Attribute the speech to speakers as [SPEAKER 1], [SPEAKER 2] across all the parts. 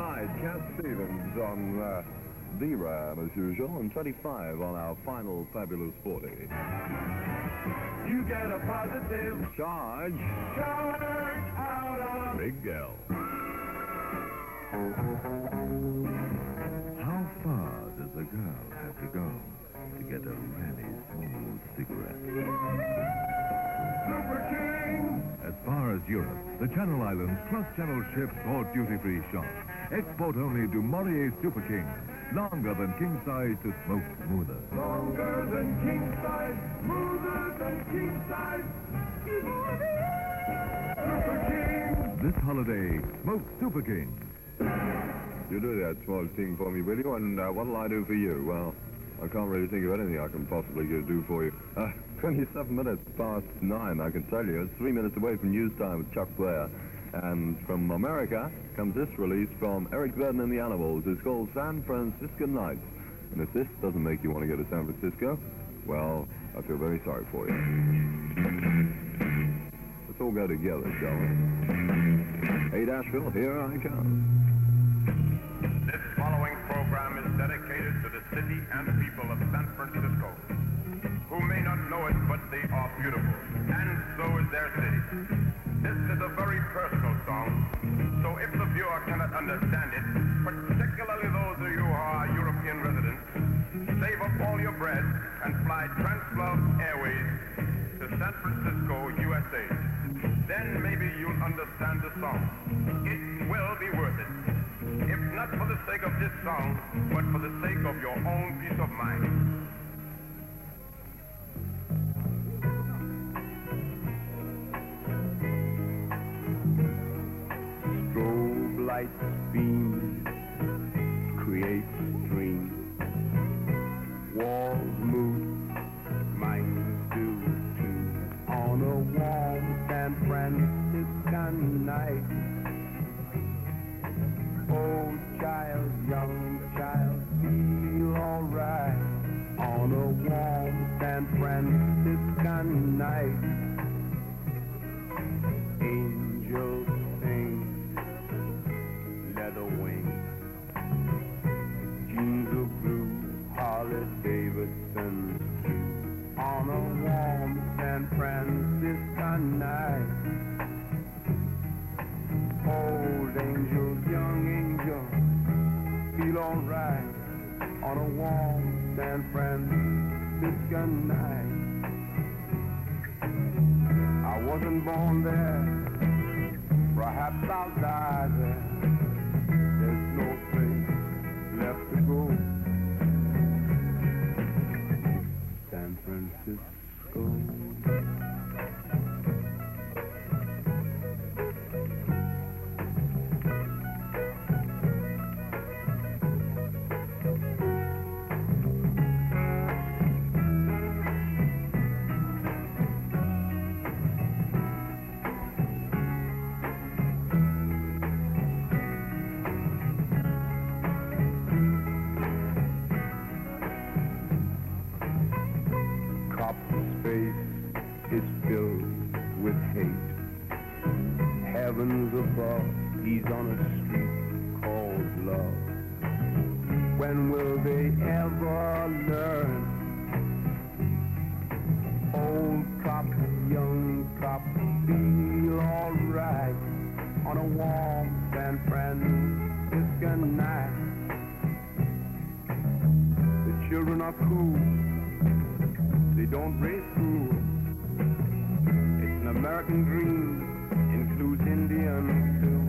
[SPEAKER 1] Tonight, Cat Stevens on D-Ram as usual, and 25 on our final Fabulous 40.
[SPEAKER 2] You get a positive
[SPEAKER 1] Charge
[SPEAKER 2] out of
[SPEAKER 1] Big L.
[SPEAKER 3] How far does a girl have to go to get a really smooth cigarette?
[SPEAKER 2] Super King.
[SPEAKER 3] As far as Europe, the Channel Islands cross-channel ships or duty-free shops. Export only to Morier Super King. Longer than king size to smoke smoother.
[SPEAKER 2] Longer than king size, smoother than king size. Super King.
[SPEAKER 3] This holiday, smoke Super King.
[SPEAKER 1] You do that, small king, for me, will you? And what'll I do for you? Well, I can't really think of anything I can possibly do for you. 27 minutes past 9, I can tell you. It's 3 minutes away from news time with Chuck Blair. And from America comes this release from Eric Verdon and the Animals. It's called San Francisco Nights. And if this doesn't make you want to go to San Francisco, well, I feel very sorry for you. Let's all go together, shall we? Hey, Asheville, here I come.
[SPEAKER 4] This following program is dedicated to the city and people of San Francisco, who may not know it, but they are beautiful, and so is their city. This is a very personal song, so if the viewer cannot understand it, particularly those of you who are European residents, save up all your bread and fly Translove Airways to San Francisco, USA. Then maybe you'll understand the song. It will be worth it. If not for the sake of this song, but for the sake of your own peace of mind.
[SPEAKER 5] Strobe lights beam, create streams. Walls move, minds do too. On a warm San Franciscan night. Old child, young child, feel alright. On a warm San Franciscan night. Angels sing, leather wings, jeans of blue, Harley Davidson's too. On a warm San Franciscan night. Old angels, young angels, feel alright. On a warm San Franciscan night. I wasn't born there, perhaps I'll die there. There's no place left to go. San Francisco. Is filled with hate. Heavens above, he's on a street called love. When will they ever learn? Old cop, young cop, feel alright. On a warm San Franciscan night. The children are cool, they don't race rules. It's an American dream, includes Indians too.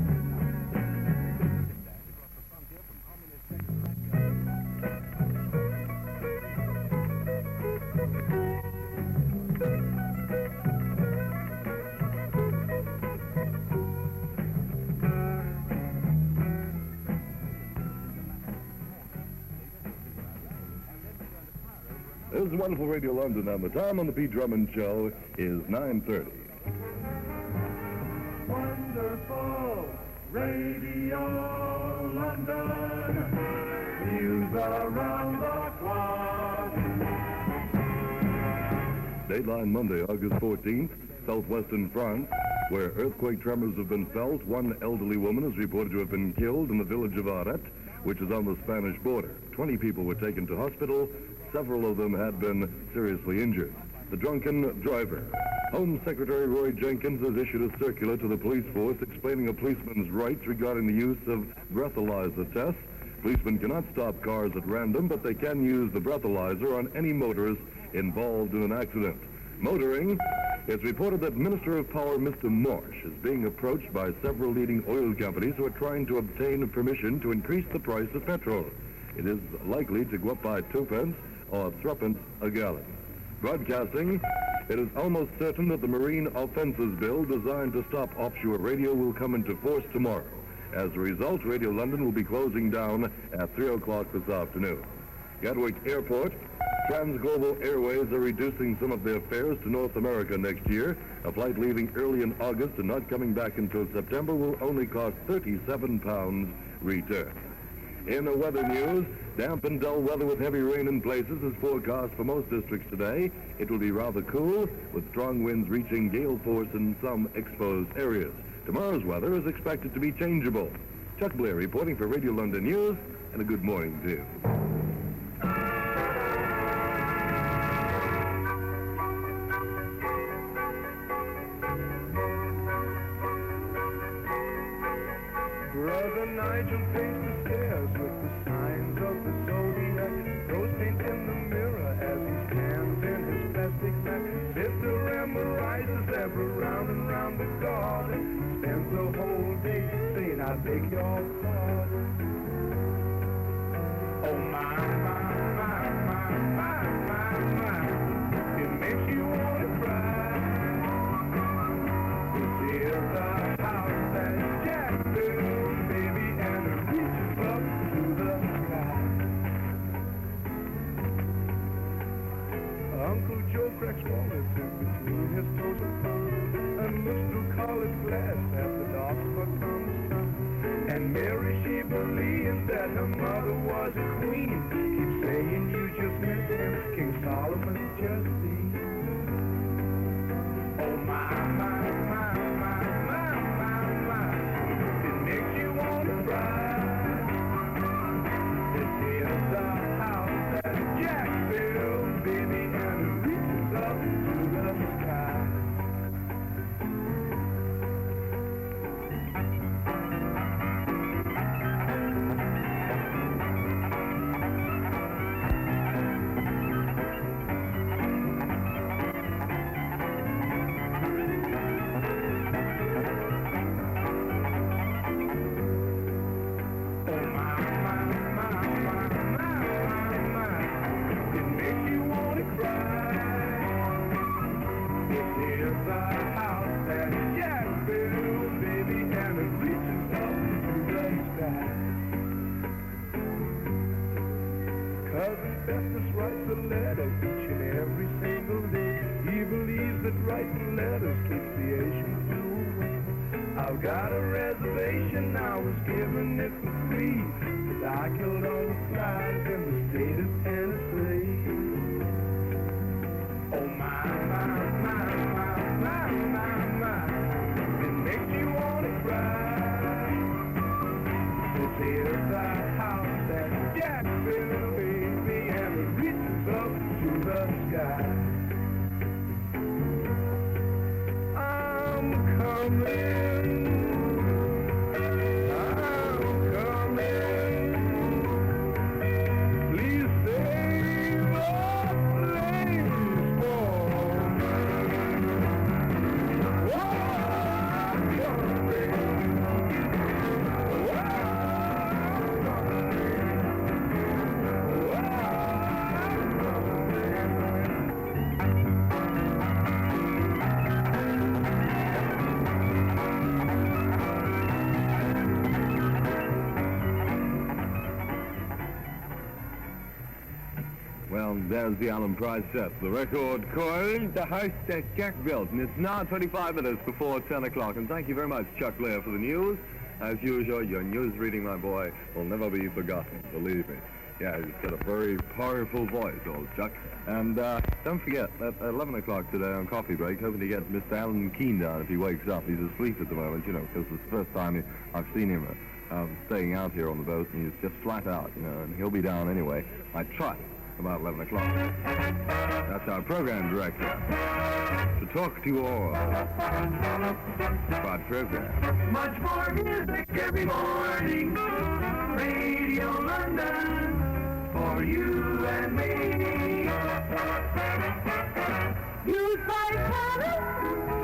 [SPEAKER 1] This is wonderful Radio London, and the time on the Pete Drummond Show is 9:30.
[SPEAKER 2] Wonderful Radio London. News around the clock.
[SPEAKER 1] Dateline Monday, August 14th, southwestern France. where earthquake tremors have been felt. One elderly woman is reported to have been killed in the village of Aret, which is on the Spanish border. 20 people were taken to hospital. Several of them had been seriously injured. The drunken driver. Home Secretary Roy Jenkins has issued a circular to the police force explaining a policeman's rights regarding the use of breathalyzer tests. Policemen cannot stop cars at random, but they can use the breathalyzer on any motorist involved in an accident. Motoring, it's reported that Minister of Power Mr. Marsh is being approached by several leading oil companies who are trying to obtain permission to increase the price of petrol. It is likely to go up by 2 pence or 3 pence a gallon. Broadcasting, it is almost certain that the Marine Offences Bill designed to stop offshore radio will come into force tomorrow. As a result, Radio London will be closing down at 3 o'clock this afternoon. Gatwick Airport, Transglobal Airways are reducing some of their fares to North America next year. A flight leaving early in August and not coming back until September will only cost £37 return. In the weather news, damp and dull weather with heavy rain in places is forecast for most districts today. It will be rather cool, with strong winds reaching gale force in some exposed areas. Tomorrow's weather is expected to be changeable. Chuck Blair reporting for Radio London News, and a good morning to you.
[SPEAKER 2] Brother Nigel paced the stairs with the signs of the zodiac. Throws paint in the mirror as he stands in his plastic bag. Sister Emma rises ever round and round the garden. Spends the whole day saying, I beg your pardon. Oh my, my, my, my, my, my, my. It makes you want to cry. This is the house that Jack built, baby, and it reaches up to the sky. Uncle Joe cracks walnuts in between his toes and thumbs and looks through colored glass at the dark spot from the sun. And Mary, she believes that her mother was a queen. Keeps saying you just missed him, King Solomon's just thee. Oh my, my, my, my, my, my, my. It makes you want to cry. This is the house that Jack built, baby, and it reaches up to the sky. Cousin Festus writes a letter each and every single day. He believes that writing letters keeps the Asian flu away. I've got a reservation, I was given it for free, 'cause I killed all the flies in the state of Tennessee. Oh my, my, my, my, my, my, my. It makes you want to cry. This is the house that Jack built, baby, and it reaches up to the sky. I'm coming. I'm coming. Please save a place for me. Oh, I'm coming.
[SPEAKER 1] Well, there's the Allen Price set. The record called The House That Jack Built. And it's now 25 minutes before 10 o'clock. And thank you very much, Chuck Blair, for the news. As usual, your news reading, my boy, will never be forgotten, believe me. Yeah, he's got a very powerful voice, old Chuck. And don't forget, at 11 o'clock today on Coffee Break, hoping to get Mr. Alan Keane down if he wakes up. He's asleep at the moment, you know, because it's the first time I've seen him staying out here on the boat, and he's just flat out, you know, and he'll be down anyway. I trust about 11 o'clock. That's our program director to talk to you all about program.
[SPEAKER 2] Much more music every morning. Radio London for you and me.
[SPEAKER 6] Use Vitalis.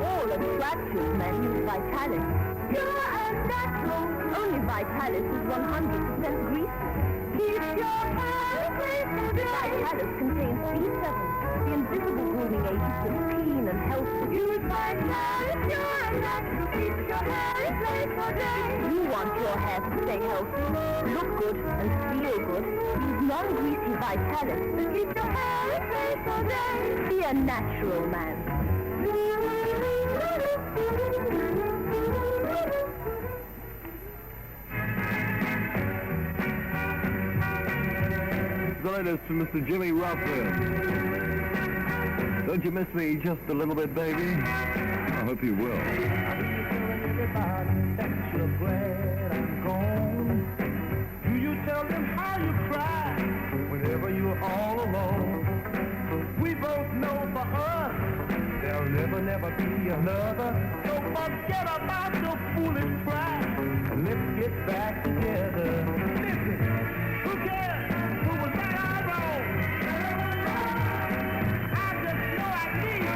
[SPEAKER 6] All attractive men use Vitalis. Pure and natural. Only Vitalis is 100% greasy. Keeps your hair clean. Vitalis contains B7, the invisible grooming agent that's clean and healthy. Use Vitalis. Pure and natural. Keeps your hair clean for days. You want your hair to stay healthy, look good, and feel good. Use non-greasy Vitalis to keep your hair clean for days. Be a natural man.
[SPEAKER 1] The latest from Mr. Jimmy Ruffin. Don't you miss me just a little bit, baby? I hope you will.
[SPEAKER 2] Everybody that you're glad I'm gone. Do you tell them how you cry whenever you're all alone? We both know for us there'll never be another. So forget about your foolish pride and let's get back together. Listen, who cares? Who was right or wrong? I just know I need you,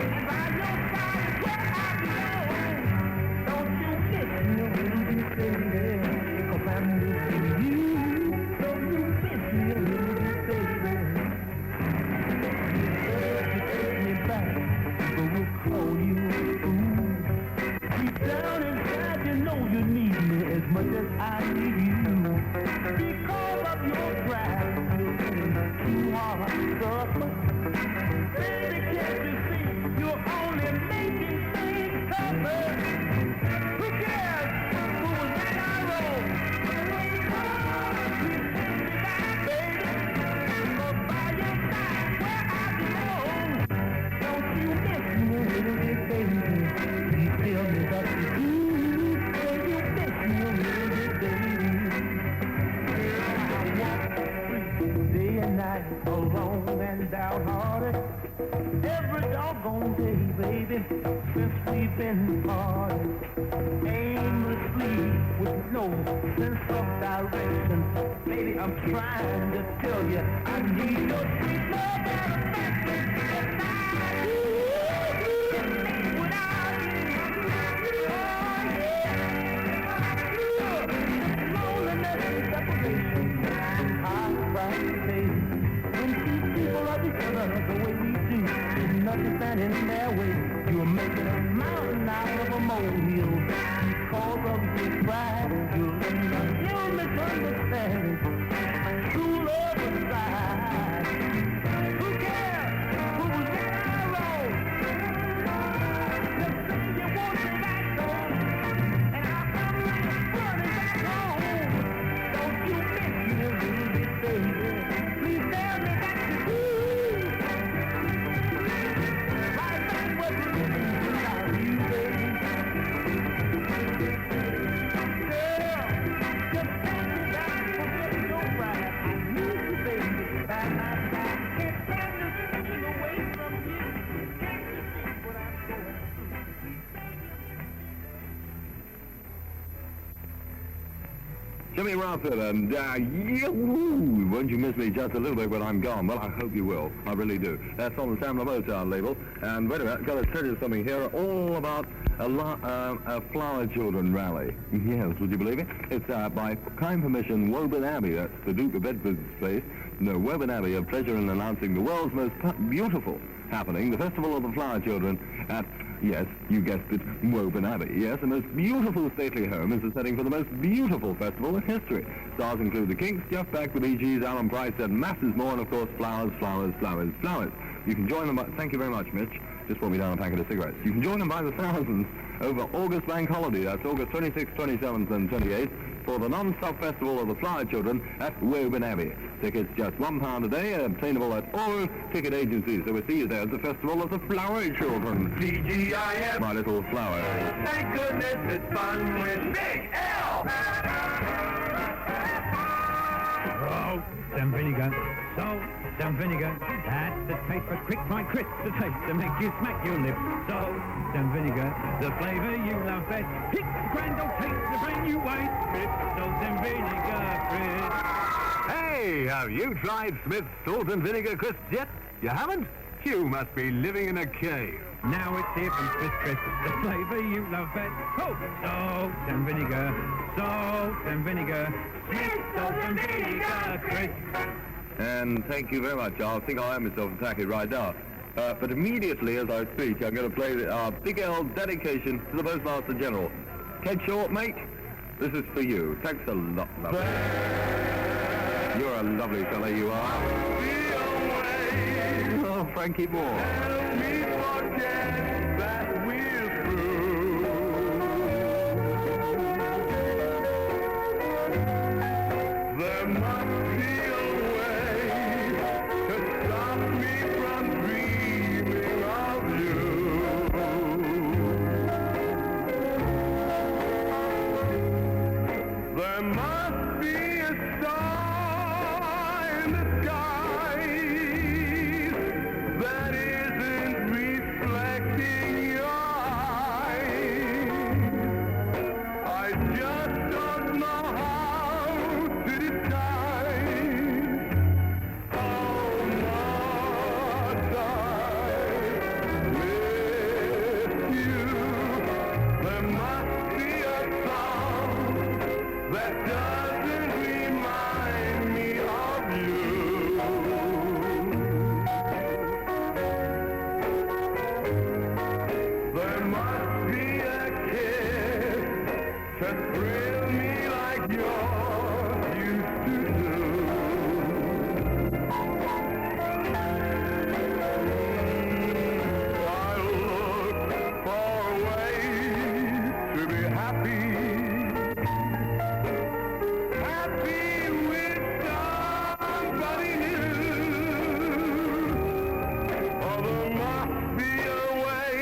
[SPEAKER 2] and by your side is where I belong. Don't you miss me a little bit, baby? 'Cause I'm missing you. Don't you miss me a little bit, baby? You take me back, but we'll call you a fool. Deep down inside, you know you need me as much as I need you. Because of your pride, you're getting too hard to suffer. Baby, can't you see you're only making things tougher? Who cares who was right or wrong? You take me back, baby, but by your side where I belong. Don't you miss me a little bit, baby? You tell me that you do. Don't you miss me a little bit, baby? I walk the street day and night, alone and downhearted. Every doggone day, baby, since we've been parted. Aimlessly, with no sense of direction. Baby, I'm trying to tell you, I need your sweet love and affection. Yes, I do. Without you, oh yeah. Loneliness and separation, hard price to pay. When two people love each other the way we do, there's nothing standing in their way. You're making a mountain out of a molehill. Because of your pride, you're in a real misunderstanding. True love aside, who cares who was right or wrong? Just say you want me back home, and I'll come running back home. Don't you miss me a little bit, baby? Please tell me that you do. Right back where you live without you, baby. Girl, just take me back, forget your pride. I need you, baby, by my side. Can't stand to see away from you. Can't you see what I'm going through?
[SPEAKER 1] Jimmy Ruffin, and won't you miss me just a little bit when I'm gone? Well, I hope you will. I really do. That's on the Sam Motown label. And wait a minute, I've got to tell you something here all about a flower children rally. Yes, would you believe it? It's by kind permission, Woburn Abbey. That's the Duke of Bedford's place. No, Woburn Abbey have pleasure in announcing the world's most beautiful happening, the Festival of the Flower Children at, yes, you guessed it, Woburn Abbey. Yes, the most beautiful stately home is the setting for the most beautiful festival in history. Stars include the Kinks, Jeff Beck, the Bee Gees, Alan Price, and masses more, and of course, flowers, flowers, flowers, flowers. You can join them by, thank you very much, Mitch. Just brought me down a packet of cigarettes. You can join them by the thousands over August bank holiday. That's August 26th, 27th, and 28th. for the non-stop festival of the Flower Children at Woburn Abbey. Tickets just £1 a day, obtainable at all ticket agencies. So we'll see you there at the Festival of the Flower Children.
[SPEAKER 4] TGIF.
[SPEAKER 1] My little flower.
[SPEAKER 4] Thank goodness it's fun with Big L.
[SPEAKER 7] Oh, some vinegar. Salt, some vinegar. That's the taste for quick fried crisp. The taste to make you smack your lips. Salt, some vinegar. The flavour you love best. Hit the grand old taste the brand new way. Smith's salt and vinegar crisp.
[SPEAKER 3] Hey, have you tried Smith's Salt and Vinegar Crisps yet? You haven't? You must be living in a cave.
[SPEAKER 7] Now it's here from Smith's Crisp. The flavour you love best. Oh, salt and vinegar. Salt and vinegar. Smith's salt and vinegar crisp.
[SPEAKER 1] And thank you very much. I think I'll have myself a tacky right now. But immediately as I speak, I'm going to play our Big L dedication to the Postmaster General. Ted Short, mate, this is for you. Thanks a lot, lovely. You're a lovely fella, you are. Oh, Frankie Moore.
[SPEAKER 2] There must be a way to stop me from dreaming of you. There must be a star in the sky that isn't reflecting your eyes. I just don't know how to disguise how much I miss you. There must be a song that doesn't remind me of you. There must be a kiss to thrill me like yours used to do. I look for a way to be happy. Happy with somebody new. Oh, there must be a way,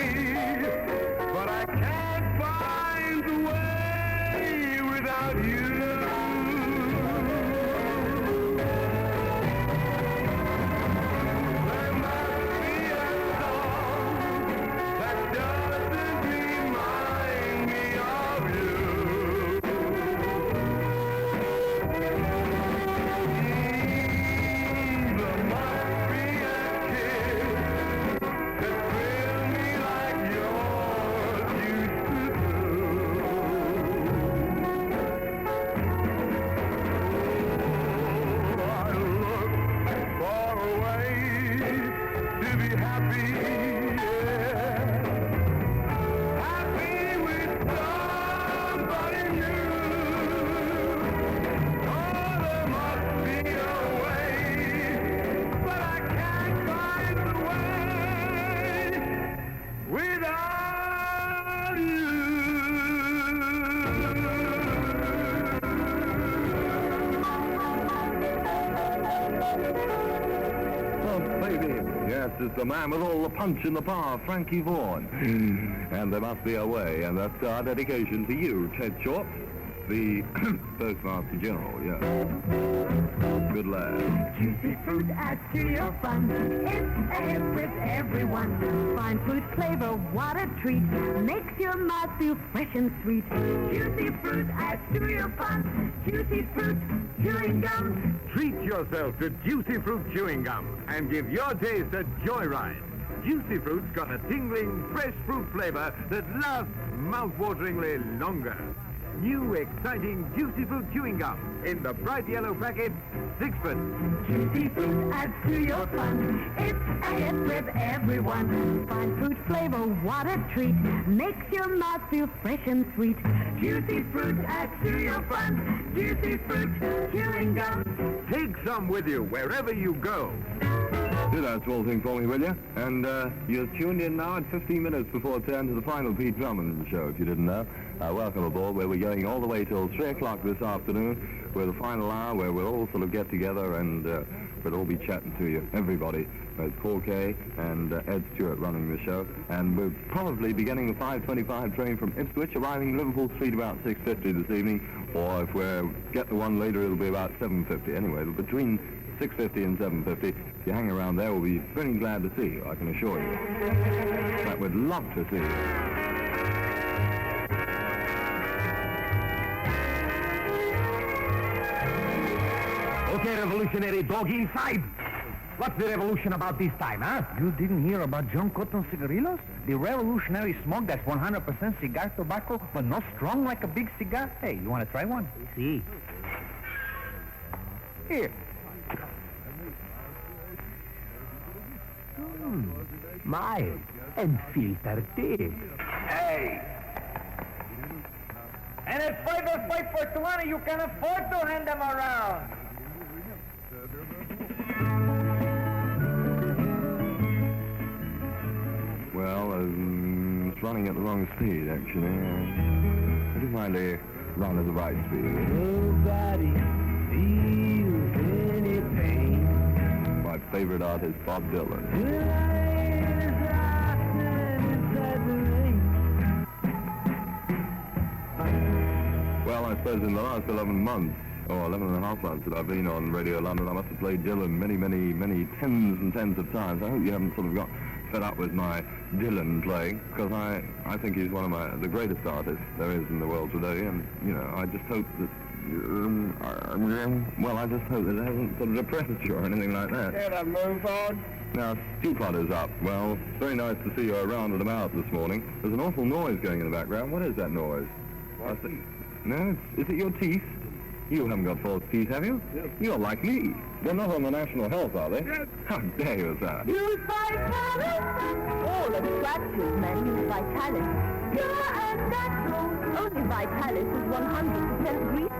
[SPEAKER 2] but I can't find the way without you. There must be a song that doesn't remind me of you. There must be a kiss to thrill me like yours used to do. I look for a way to be happy, yeah. Happy with somebody new. Oh, there must be a way, but I can't find the way without you.
[SPEAKER 1] Oh, baby. Yes, it's the man with all the punch in the power, Frankie Vaughan. And there must be a way, and that's our dedication to you, Ted Short, the Postmaster General, yeah. Good lad.
[SPEAKER 6] Juicy fruit adds to your fun. It's a hit with everyone. Fine fruit flavor, what a treat. Makes your mouth feel fresh and sweet. Juicy fruit adds to your fun. Juicy fruit chewing gum.
[SPEAKER 3] Treat yourself to Juicy Fruit Chewing Gum and give your taste a joyride. Juicy Fruit's got a tingling, fresh fruit flavor that lasts mouth-wateringly longer. New, exciting Juicy Fruit Chewing Gum in the bright yellow packet, 6p.
[SPEAKER 6] Juicy fruit adds to your fun. It's a hit with everyone. Fine fruit flavor, what a treat. Makes your mouth feel fresh and sweet. Juicy fruit adds to your fun. Juicy fruit chewing gum.
[SPEAKER 3] Take some with you wherever you go.
[SPEAKER 1] Do that small thing for me, will you? And you're tuned in now at 15 minutes before 10 to the final Pete Drummond show, if you didn't know. welcome aboard, where we're going all the way till 3 o'clock this afternoon, with the final hour where we'll all sort of get together and we'll all be chatting to you, everybody. It's Paul Kay and Ed Stewart running the show, and we'll probably be getting the 5:25 train from Ipswich, arriving Liverpool Street about 6:50 this evening, or if we get the one later, it'll be about 7:50. Anyway, between 6:50 and 7:50, if you hang around there, we'll be very glad to see you, I can assure you. But we'd love to see you.
[SPEAKER 3] Okay, revolutionary dog inside. What's the revolution about this time, huh?
[SPEAKER 8] You didn't hear about John Cotton cigarillos? The revolutionary smoke that's 100% cigar tobacco, but not strong like a big cigar? Hey, you want to try one?
[SPEAKER 3] See.
[SPEAKER 8] Here.
[SPEAKER 3] Mild and filter tea.
[SPEAKER 8] Hey! And if 505 for 20, you can afford to hand them around.
[SPEAKER 1] Well, it's running at the wrong speed, actually. I just mind they run at the right speed.
[SPEAKER 8] Nobody feels any pain.
[SPEAKER 1] My favorite artist, Bob Dylan. Well, I suppose in the last 11 months, or 11 and a half months that I've been on Radio London, I must have played Dylan many, many, many tens and tens of times. I hope you haven't sort of got fed up with my Dylan playing, because I think he's one of the greatest artists there is in the world today, and, you know, I just hope that, well, I just hope that it hasn't sort of depressed you or anything like that.
[SPEAKER 5] Can I move on?
[SPEAKER 1] Now, Stewpot is up. Well, it's very nice to see you around and about this morning. There's an awful noise going in the background. What is that noise? No, is it your teeth? You haven't got false teeth, have you?
[SPEAKER 5] Yes.
[SPEAKER 1] You're like me. They're not on the National Health, are they?
[SPEAKER 5] Yes.
[SPEAKER 1] How dare you, sir?
[SPEAKER 6] Use Vitalis. All extractions, men use Vitalis. Pure and natural. Only Vitalis is 100% grease.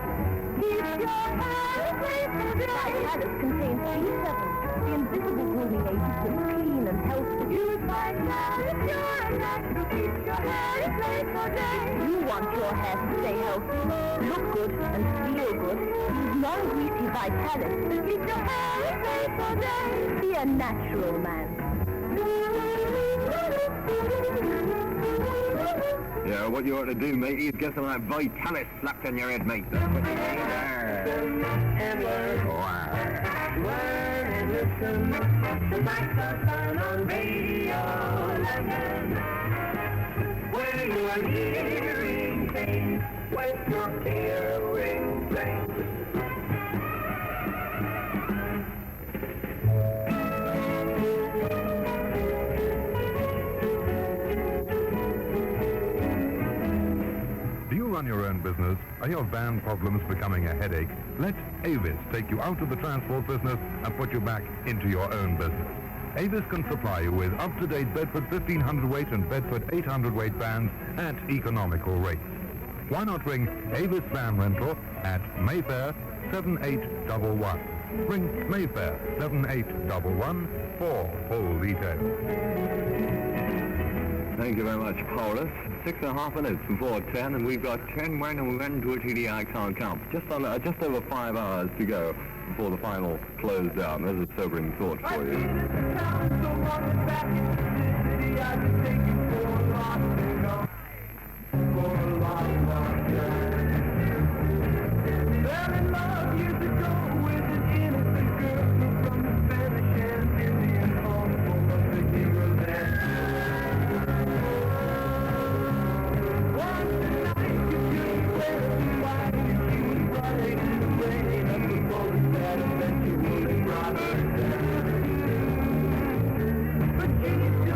[SPEAKER 6] Keep your hair safe and dry. Vitalis contains B7, the invisible grooming agent that's clean and healthy. Use Vitalis. Pure and natural. Keep your hair safe for days. You want your hair to stay healthy, look good, and feel good. Use non-greasy Vitalis to keep your hair safe for days. Be a natural man.
[SPEAKER 1] Yeah, what you ought to do, matey, is get some of that Vitalis slapped on your head, mate. That's what you need.
[SPEAKER 2] And learn and listen to microphone on Radio London, where you are hearing things with your hearing things.
[SPEAKER 4] Do you run your own business? Are your van problems becoming a headache? Let Avis take you out of the transport business and put you back into your own business. Avis can supply you with up-to-date Bedford 1500 weight and Bedford 800 weight vans at economical rates. Why not ring Avis Van Rental at Mayfair 7811. Ring Mayfair 7811 for full details.
[SPEAKER 1] Thank you very much, Paulus. 6.5 minutes before 10, and we've got 10 when and when to a TDI can't count. Just over 5 hours to go before the final close down. There's a sobering thought for you.
[SPEAKER 2] But she's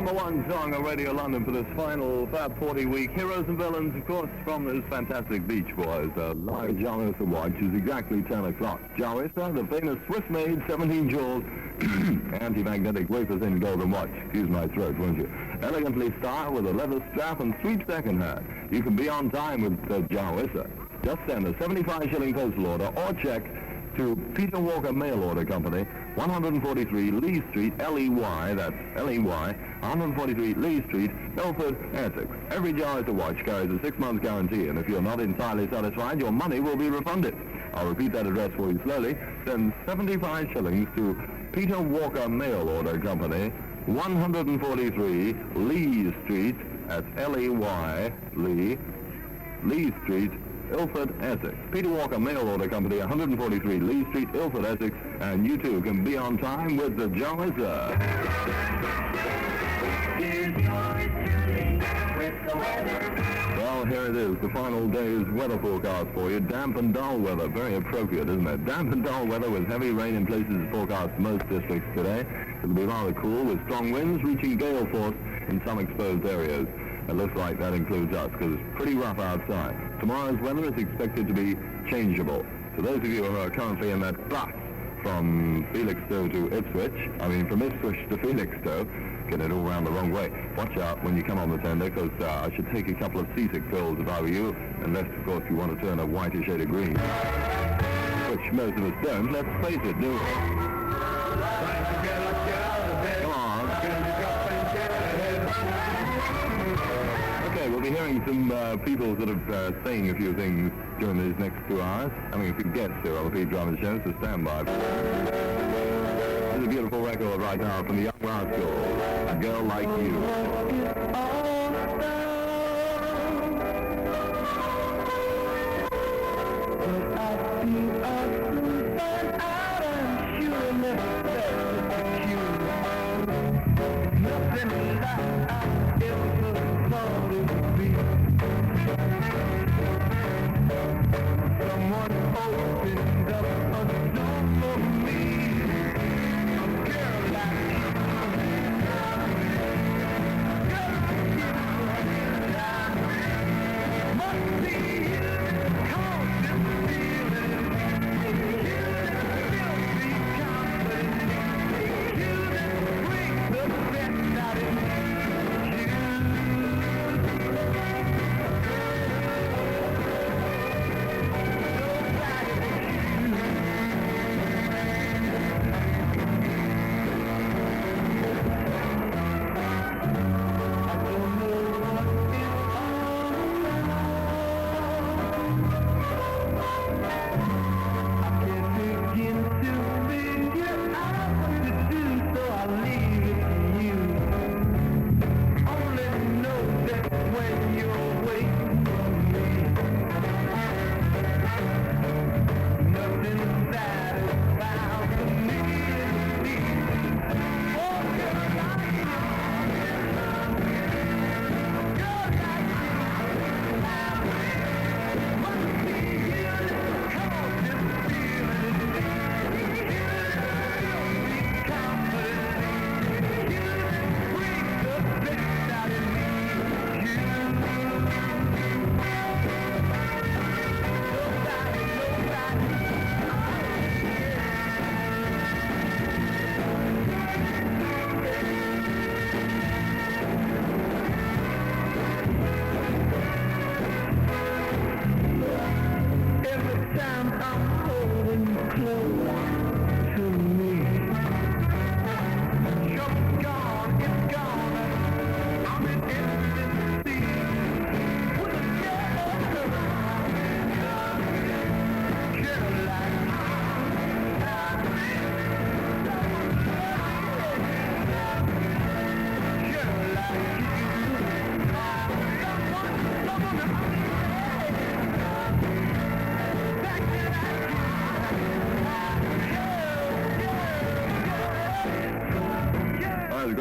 [SPEAKER 1] Number one song on Radio London for this final Fab 40 week. Heroes and Villains, of course, from those fantastic Beach Boys. Live Jarvis Watch is exactly 10 o'clock. Jarvis, the famous Swiss-made 17-jeweled anti-magnetic wafer-thin golden watch. Excuse my throat, won't you? Elegantly styled with a leather strap and sweet second hand. You can be on time with Jarvis. Just send a 75-shilling postal order or check to Peter Walker Mail Order Company, 143 Lee Street, L-E-Y, that's L-E-Y, 143 Lee Street, Ilford, Essex. Every Jarvis watch carries a 6-month guarantee, and if you're not entirely satisfied, your money will be refunded. I'll repeat that address for you slowly. Send 75 shillings to Peter Walker Mail Order Company, 143 Lee Street, that's L-E-Y, Lee Street, Ilford, Essex. Peter Walker Mail Order Company, 143 Lee Street, Ilford, Essex, and you too can be on time with the Jarvis. Well, here it is, the final day's weather forecast for you. Damp and dull weather, very appropriate, isn't it? Damp and dull weather with heavy rain in places forecast most districts today. It'll be rather cool with strong winds reaching gale force in some exposed areas. It looks like that includes us because it's pretty rough outside. Tomorrow's weather is expected to be changeable. So those of you who are currently in that bus from Felixstowe to Ipswich, from Ipswich to Felixstowe, getting it all around the wrong way. Watch out when you come on the tender because I should take a couple of seasick pills if I were you, unless, of course, you want to turn a whitish shade of green. Which most of us don't, let's face it, do we? Come on. Okay, we'll be hearing some people sort of saying a few things during these next 2 hours. A few guests here on the Pete Drummond Show, so stand by. This is a beautiful record right now from the Young Rascal, A Girl Like You.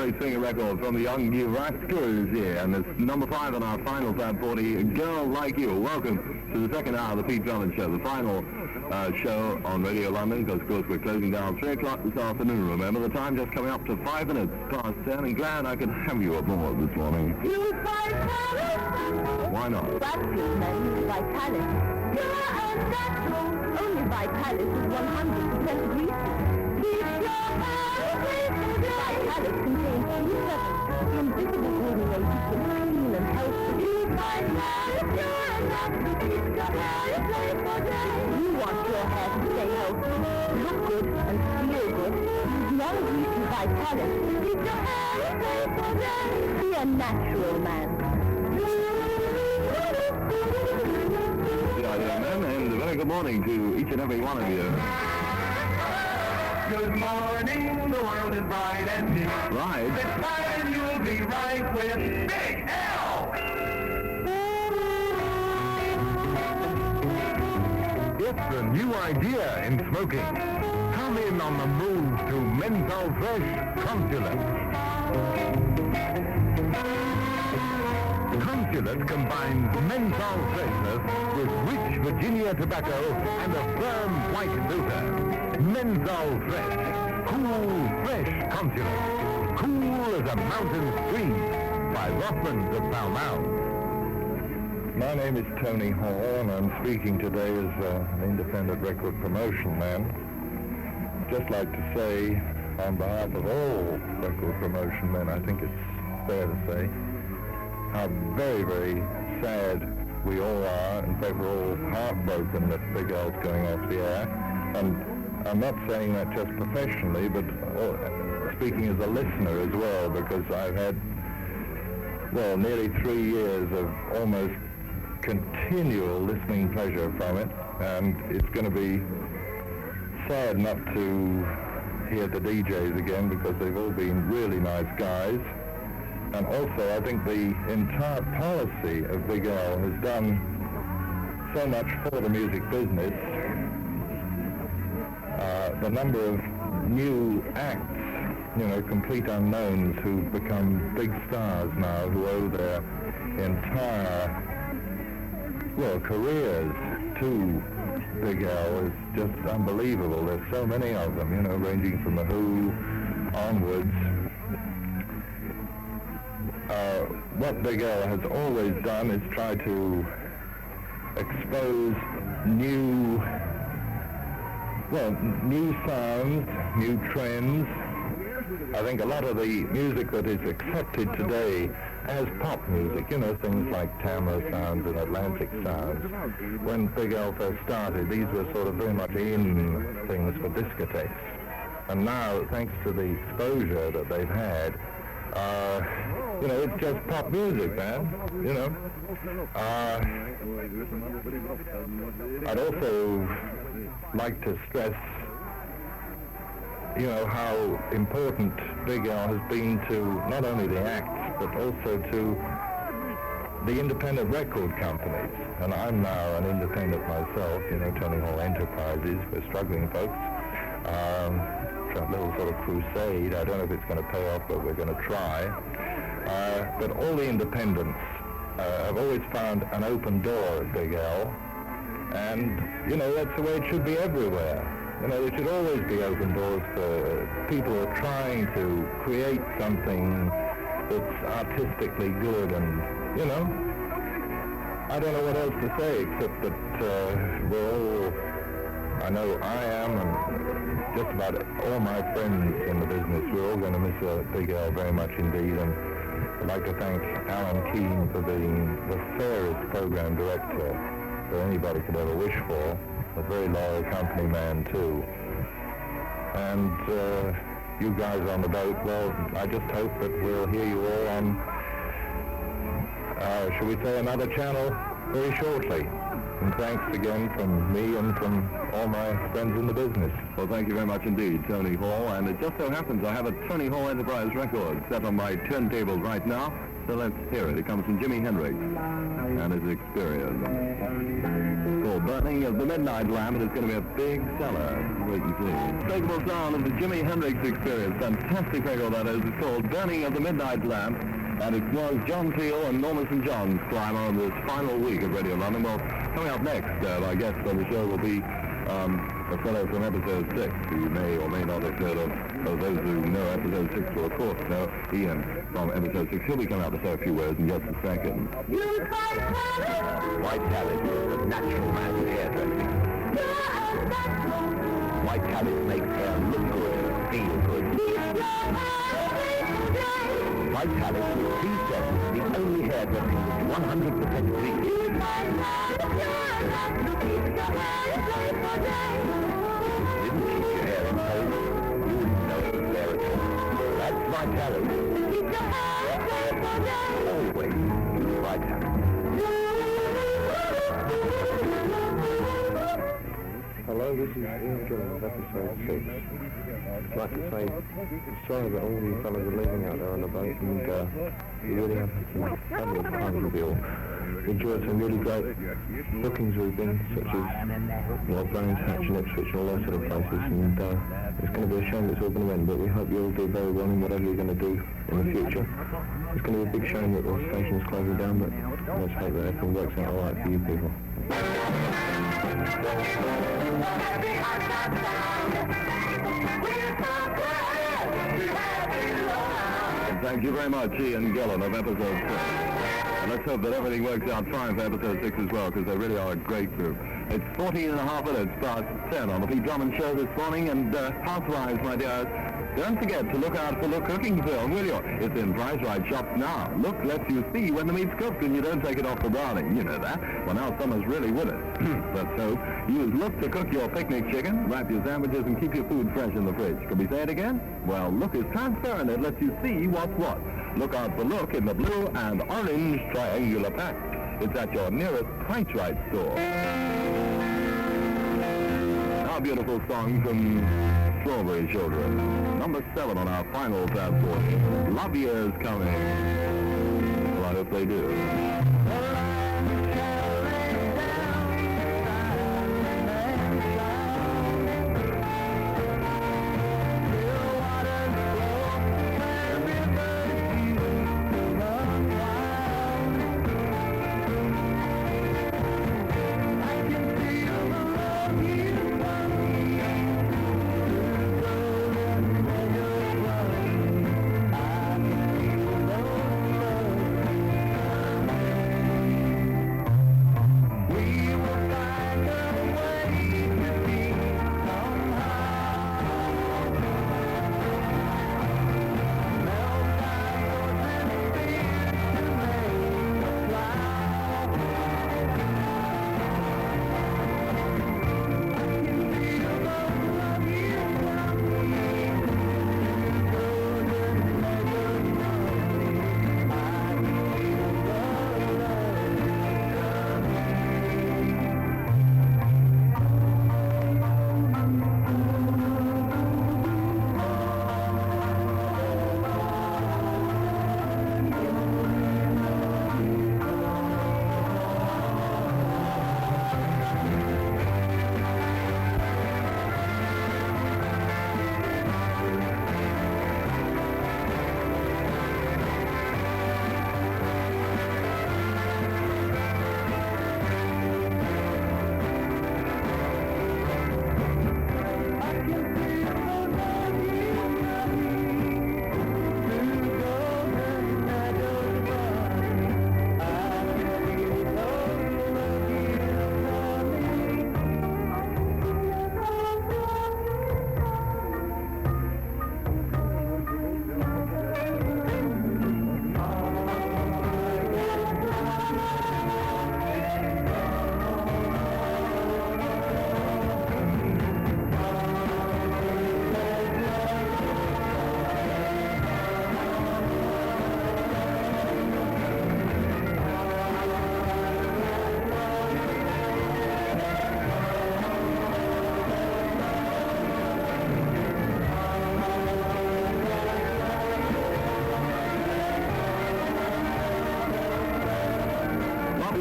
[SPEAKER 1] great singing record from the young Rascals here, and it's number 5 on our final Fab 40, Girl Like You. Welcome to the second hour of the Pete Drummond Show, the final show on Radio London, because of course we're closing down 3 o'clock this afternoon, remember. The time just coming up to 5 minutes past 10, and glad I could have you aboard this morning.
[SPEAKER 6] Use Vitalis.
[SPEAKER 1] Why not?
[SPEAKER 6] Rascals men use Vitalis. Pure and natural. Only Vitalis is 100% greasy. Keep your hair clean. Vitalis contains E7, the invisible grooming agent to clean and healthy. Use Vitalis. Pure and natural. Keep your hair clean for days. You want your hair to stay healthy, look good, and feel good. Use non-greasy Vitalis. Keep your hair clean for days. Be a natural man.
[SPEAKER 1] The idea, man, and a very good morning to each and every one of you.
[SPEAKER 2] Good morning, the world is bright and new.
[SPEAKER 1] Right.
[SPEAKER 2] This time you'll be right with Big L.
[SPEAKER 3] It's a new idea in smoking. Come in on the move to Menthol Fresh Consulate. Consulate combines menthol freshness with rich Virginia tobacco and a firm white note. Menthol Fresh. Cool, fresh Consulate. Cool as a mountain stream by Rothmans of Pall Mall.
[SPEAKER 5] My name is Tony Hall, and I'm speaking today as an independent record promotion man. Just like to say, on behalf of all record promotion men, I think it's fair to say, how very, very sad we all are. In fact, we're all heartbroken that Big L's going off the air. And I'm not saying that just professionally, but speaking as a listener as well, because I've had, well, nearly 3 years of almost continual listening pleasure from it. And it's going to be sad not to hear the DJs again, because they've all been really nice guys. And also, I think the entire policy of Big L has done so much for the music business. The number of new acts, you know, complete unknowns who've become big stars now, who owe their entire, well, careers to Big L is just unbelievable. There's so many of them, you know, ranging from The Who onwards. What Big L has always done is try to expose new sounds, new trends. I think a lot of the music that is accepted today as pop music, you know, things like Tamla sounds and Atlantic sounds. When Big L first started, these were sort of very much in things for discotheques. And now, thanks to the exposure that they've had, you know, it's just pop music, man, you know. I'd also like to stress, you know, how important Big L has been to not only the acts, but also to the independent record companies. And I'm now an independent myself, you know, Tony Hall Enterprises. We're struggling folks. A little sort of crusade. I don't know if it's going to pay off, but we're going to try. But all the independents have always found an open door at Big L. And, you know, that's the way it should be everywhere. You know, there should always be open doors for people who are trying to create something that's artistically good. And, you know, I don't know what else to say except that we're all, I know I am, and just about all my friends in the business, we're all going to miss Big L very much indeed. And I'd like to thank Alan Keane for being the fairest program director that anybody could ever wish for. A very loyal company man too. And you guys on the boat, well, I just hope that we'll hear you all on, shall we say, another channel very shortly. And thanks again from me and from all my friends in the business.
[SPEAKER 1] Well, thank you very much indeed, Tony Hall. And it just so happens I have a Tony Hall Enterprise record set on my turntable right now. so let's hear it. It comes from Jimi Hendrix and his experience. It's called Burning of the Midnight Lamp, and it's going to be a big seller. Wait and see. Unmistakable sound of the Jimi Hendrix experience. Fantastic record that is. It's called Burning of the Midnight Lamp, and it was John Peel and Norman St. John's climb on this final week of Radio London. Well, coming up next, my guest on the show will be a fellow from episode 6, who you may or may not have heard of. Those who know episode 6 will, of course, know Ian from episode 6. He'll be coming out to say a few words in just a second.
[SPEAKER 8] White talent is a natural man's hairdressing. White talent makes hair look good, feel good. White talent with T7, the only hairdressing that's 100% green. Didn't keep your hair in place, you wouldn't know it was there at all. That's White talent. Always White talent.
[SPEAKER 5] Hello, this is Ian Drummond of episode 6. I'd like to say sorry that all you fellas are leaving out there on the boat, and we really have some fabulous time with you all. We enjoyed some really great bookings we've been, such as Brains, Hatch and Ipswich and all those sort of places, and it's going to be a shame it's all going to end, but we hope you all do very well in whatever you're going to do in the future. It's going to be a big shame that the station's closing down, but let's hope that everything works out alright for you people.
[SPEAKER 1] Thank you very much, Ian Gillan of episode 6. And let's hope that everything works out fine for episode 6 as well, because they really are a great group. It's 14 and a half minutes past 10 on the Pete Drummond Show this morning, and housewives, my dears, don't forget to look out for Look cooking film, will you? It's in Price Right shops now. Look lets you see when the meat's cooked and you don't take it off the browning. You know that. Well, now summer's really with it. Let's hope. Use Look to cook your picnic chicken, wrap your sandwiches, and keep your food fresh in the fridge. Can we say it again? Well, Look is transparent. It lets you see what's what. Look out for Look in the blue and orange triangular pack. It's at your nearest Price Right store. Our beautiful song from Strawberry Children. Number 7 on our final tab 40. Love Years Coming. Well, I hope they do.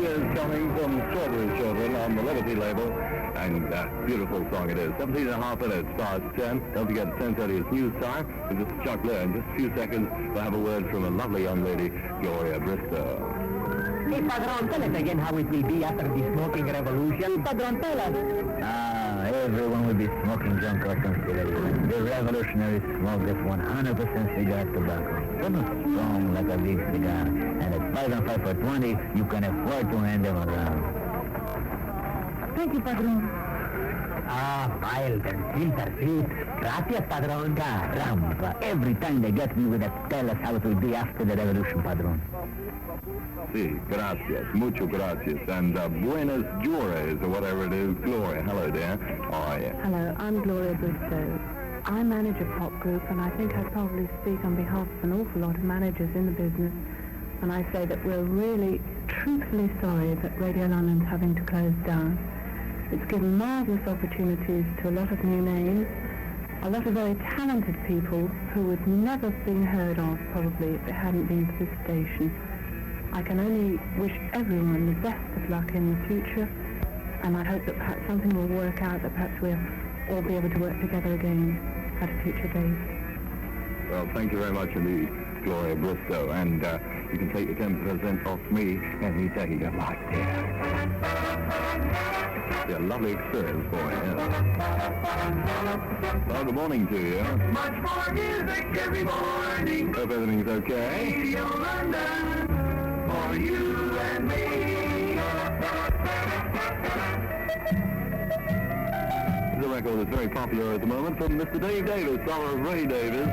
[SPEAKER 1] is coming from Strawberry Children on the Liberty label, and beautiful song it is. 17 and a half minutes past 10. Don't forget 10:30 is news time. We'll just chuck there in just a few seconds. We'll have a word from a lovely young lady, Gloria Bristow.
[SPEAKER 8] Hey, Padron, tell us again how it will be after the smoking revolution. Padron, tell us. Everyone will be smoking John Cotton cigarettes. The revolutionary smoke that's 100% cigar tobacco. They're not strong like a big cigar. And at 5 and 5 for 20, you can afford to hand them around. Thank you, Padron. Filed and filter, see? Gracias, Padron. Caramba. Every time they get me with a tell us how it will be after the revolution, Padron.
[SPEAKER 1] Sí, gracias, mucho gracias, and buenas jures, or whatever it is. Gloria, hello there. How are you?
[SPEAKER 6] Hello, I'm Gloria Bristow. I manage a pop group, and I think I probably speak on behalf of an awful lot of managers in the business, and I say that we're really, truthfully sorry that Radio London's having to close down. It's given marvellous opportunities to a lot of new names, a lot of very talented people who would never have been heard of, probably, if it hadn't been for this station. I can only wish everyone the best of luck in the future, and I hope that perhaps something will work out, that perhaps we'll all be able to work together again at a future date.
[SPEAKER 1] Well, thank you very much indeed, Gloria Bristow, and you can take your 10% off me any day you like, dear. It's a lovely experience for me, yeah. Well, good morning to you.
[SPEAKER 2] Much more music every morning.
[SPEAKER 1] Hope everything's okay.
[SPEAKER 2] Radio London, for you and me.
[SPEAKER 1] This is a record that's very popular at the moment from Mr. Dave Davis, son of Ray Davis.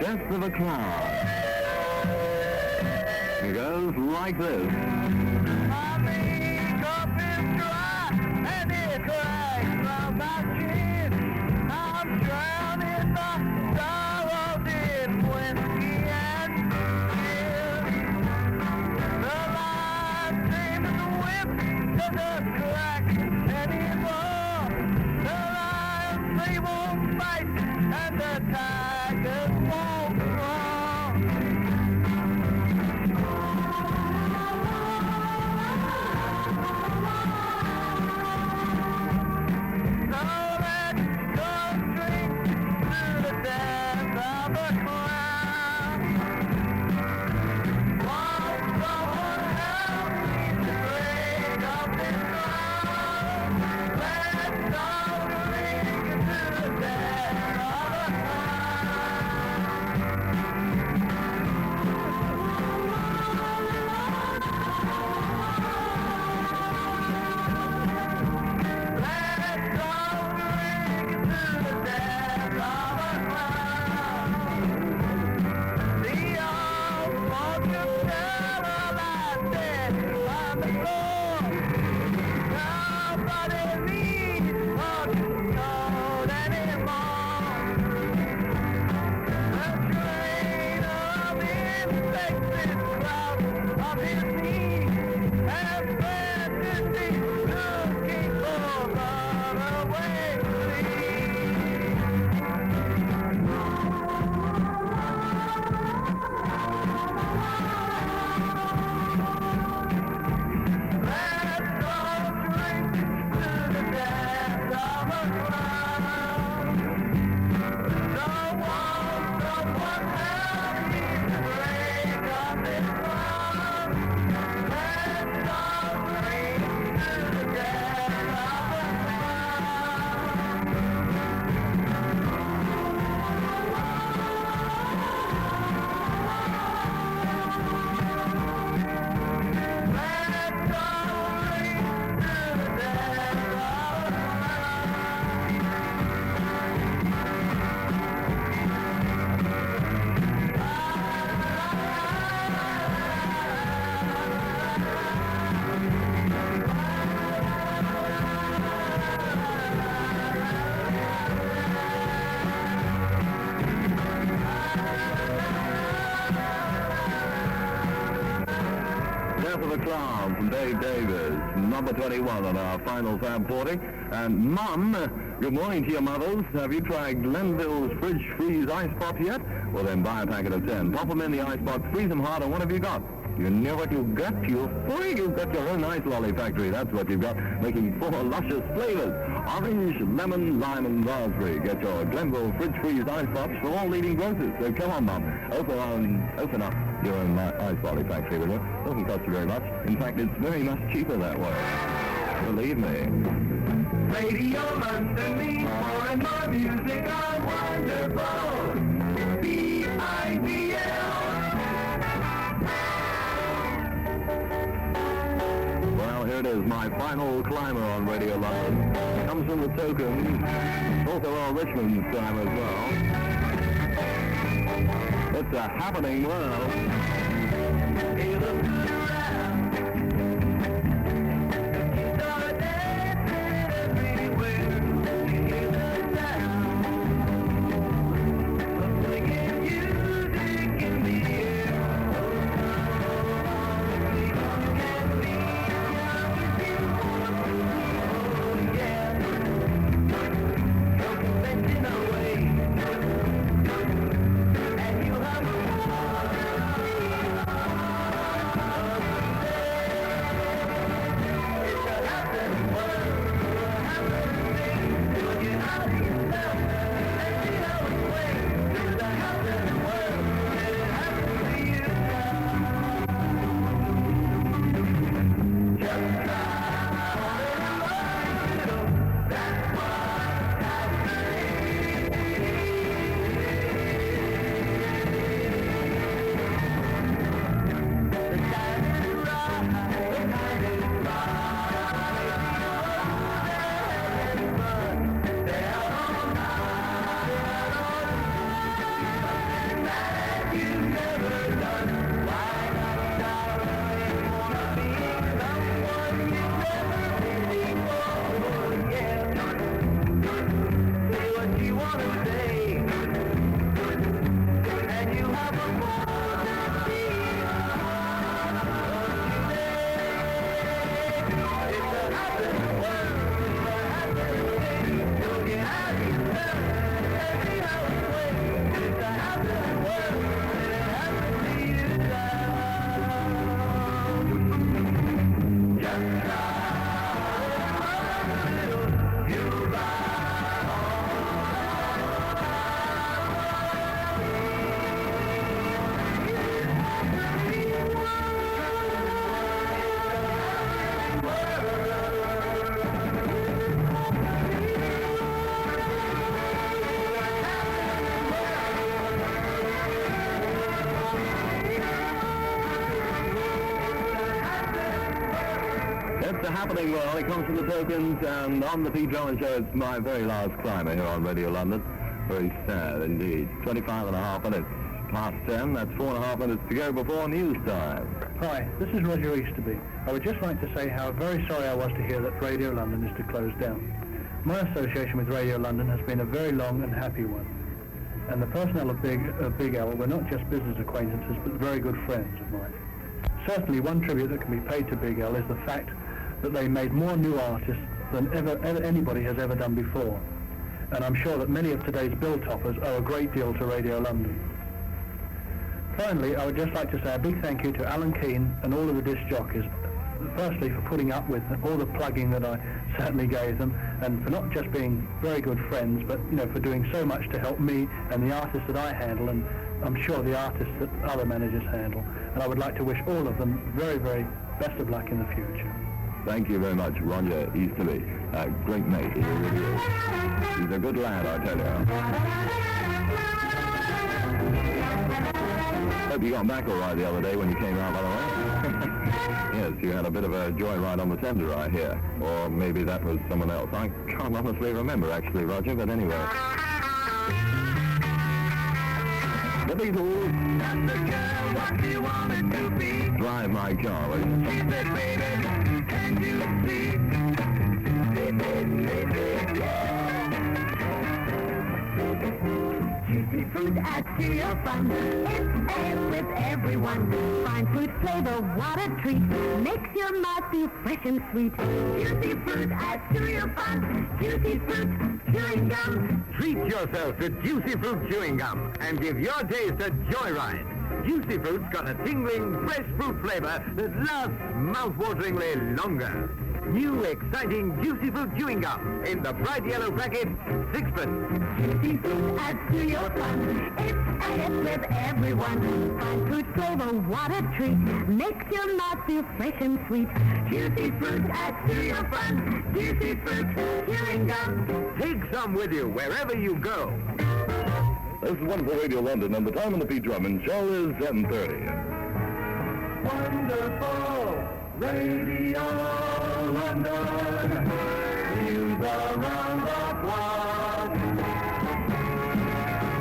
[SPEAKER 1] Death of a Clown. It goes like this.
[SPEAKER 2] My makeup is dry and it cracks from my chin. I'm drowning my sorrows in whiskey and gin. The line seems to whip doesn't crack anymore. The lions, they won't fight and the tigers won't roar. So let's go drink to the death of a clown. Won't someone help me to break up this crowd? Let's go drink to the death of a Let's go drink to the death of a clown. The old fortune teller lies dead on the floor. Nobody needs fortune told anymore. The train of infected clouds of his knees and fantasy looking for runaway sleep. Let's go drink to the death of a clown. So won't someone help me to break up this crowd? Let's go drink to the death of a Let's go drink to the death of a
[SPEAKER 1] Death of a Clown from Dave Davis, number 21 on our final Fab 40. And Mum, good morning to your mothers. Have you tried Glenville's Fridge Freeze Ice Pop yet? Well then buy a packet of 10. Pop them in the ice box, freeze them hard, and what have you got? You know what you've got? You've got your own ice lolly factory. That's what you've got, making 4 luscious flavors. Orange, lemon, lime, and raspberry. Get your Glenville fridge-freeze ice pops from all leading grocers. So come on, Mum. Open up your own ice lolly factory with it. Doesn't cost you very much. In fact, it's very much cheaper that way. Believe me.
[SPEAKER 2] Radio London needs more and more music on Wonderful. B-I-D-L.
[SPEAKER 1] Well, here it is, my final climber on Radio London. Comes from the Tokens, also our Richmond climber as well. It's a happening world.
[SPEAKER 2] He looks good around. He started dancing everywhere. He hears the sound of singing music in the air. You can be young with you. Oh yeah. No conventional way. And you have a
[SPEAKER 1] It's a happening world. It comes from the Tokens, and on the Pete Drummond Show, it's my very last climber here on Radio London. Very sad indeed. 25 and a half minutes past 10. That's 4.5 minutes to go before news time.
[SPEAKER 9] Hi, this is Roger Easterby. I would just like to say how very sorry I was to hear that Radio London is to close down. My association with Radio London has been a very long and happy one. And the personnel of Big L were not just business acquaintances, but very good friends of mine. Certainly one tribute that can be paid to Big L is the fact that they made more new artists than ever anybody has ever done before. And I'm sure that many of today's bill toppers owe a great deal to Radio London. Finally, I would just like to say a big thank you to Alan Keane and all of the disc jockeys, firstly for putting up with all the plugging that I certainly gave them, and for not just being very good friends, but for doing so much to help me and the artists that I handle, and I'm sure the artists that other managers handle. And I would like to wish all of them very, very best of luck in the future.
[SPEAKER 1] Thank you very much, Roger Easterly. Great mate, he really is. He's a good lad, I tell you. Hope you got back all right the other day when you came out, by the way. Yes, you had a bit of a joyride on the tender, I hear. Or maybe that was someone else. I can't honestly remember, actually, Roger, but anyway. The Beatles.
[SPEAKER 2] That's the girl what you wanted to be.
[SPEAKER 1] Drive my car, will you?
[SPEAKER 2] She said, baby, can you see?
[SPEAKER 6] Juicy fruit adds to your fun. It's aired with everyone. Fine fruit flavor, what a treat. Makes your mouth feel fresh and sweet. Juicy fruit adds to your fun. Juicy fruit chewing gum.
[SPEAKER 3] Treat yourself to Juicy Fruit Chewing Gum and give your taste a joyride. Juicy Fruit's got a tingling, fresh fruit flavor that lasts mouth-wateringly longer. New, exciting Juicy Fruit chewing gum in the bright yellow packet, 6pence.
[SPEAKER 6] Juicy Fruit adds to your fun. It's a hit with everyone. Fine fruit flavor, what a treat. Makes your mouth feel fresh and sweet. Juicy Fruit adds to your fun. Juicy Fruit chewing gum.
[SPEAKER 3] Take some with you wherever you go.
[SPEAKER 5] This is wonderful Radio London, and the time on the P. Drummond Show is 7:30.
[SPEAKER 2] Wonderful Radio London. News around the clock.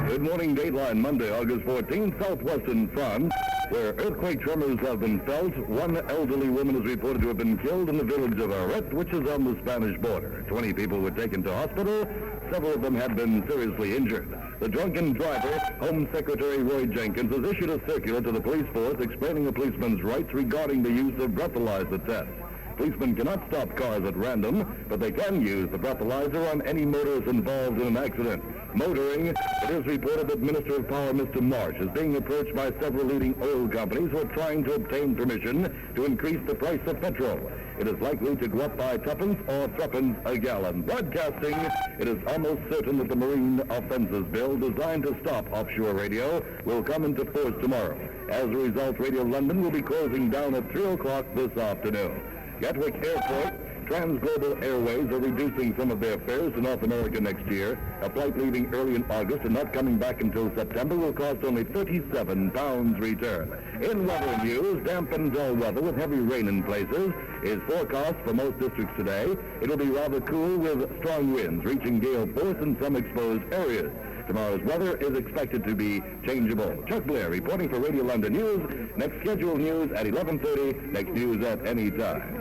[SPEAKER 5] Good morning, Dateline, Monday, August 14th, southwestern France, where earthquake tremors have been felt. One elderly woman is reported to have been killed in the village of Arret, which is on the Spanish border. 20 people were taken to hospital. Several of them had been seriously injured. The drunken driver, Home Secretary Roy Jenkins, has issued a circular to the police force explaining a policeman's rights regarding the use of breathalyzer tests. Policemen cannot stop cars at random, but they can use the breathalyzer on any motorist involved in an accident. Motoring, it is reported that Minister of Power Mr. Marsh is being approached by several leading oil companies who are trying to obtain permission to increase the price of petrol. It is likely to go up by tuppence or threepence a gallon. Broadcasting, it is almost certain that the Marine Offenses Bill designed to stop offshore radio will come into force tomorrow. As a result, Radio London will be closing down at 3 o'clock this afternoon. Gatwick Airport, Transglobal Airways are reducing some of their fares to North America next year. A flight leaving early in August and not coming back until September will cost only £37 return. In weather news, damp and dull weather with heavy rain in places is forecast for most districts today. It'll be rather cool with strong winds reaching gale force in some exposed areas. Tomorrow's weather is expected to be changeable. Chuck Blair reporting for Radio London News. Next scheduled news at 11:30. Next news at any time.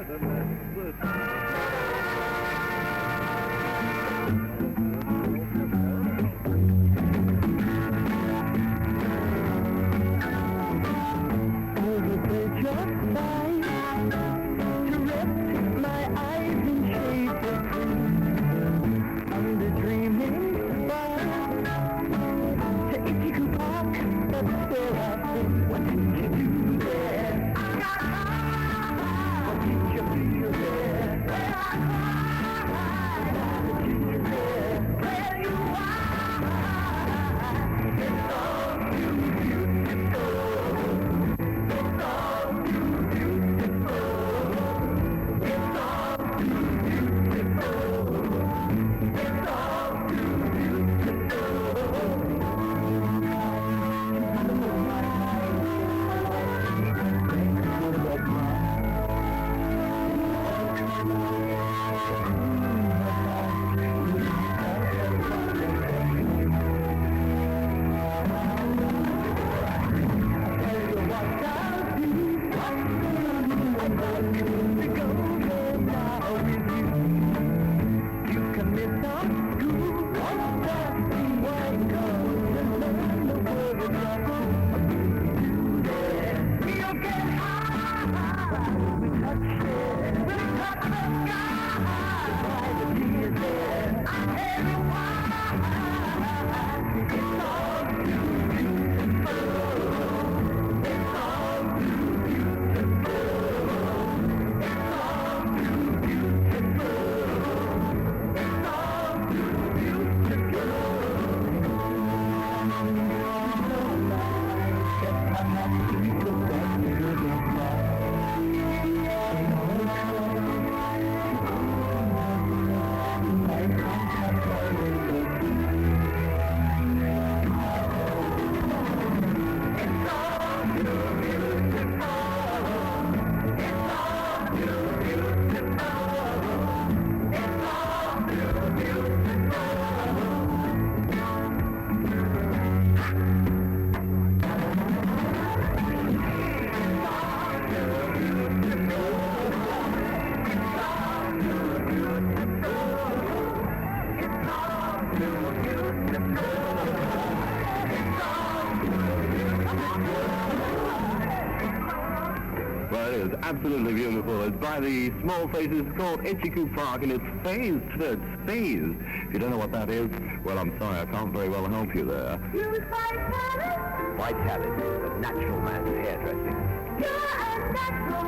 [SPEAKER 5] Absolutely beautiful. It's by the small faces. It's called Ichiku Park, and it's phased. It's phased. If you don't know what that is, well, I'm sorry, I can't very well help you there.
[SPEAKER 6] Use my talent.
[SPEAKER 8] Vitalis, the natural man's hairdressing.
[SPEAKER 6] Pure and natural.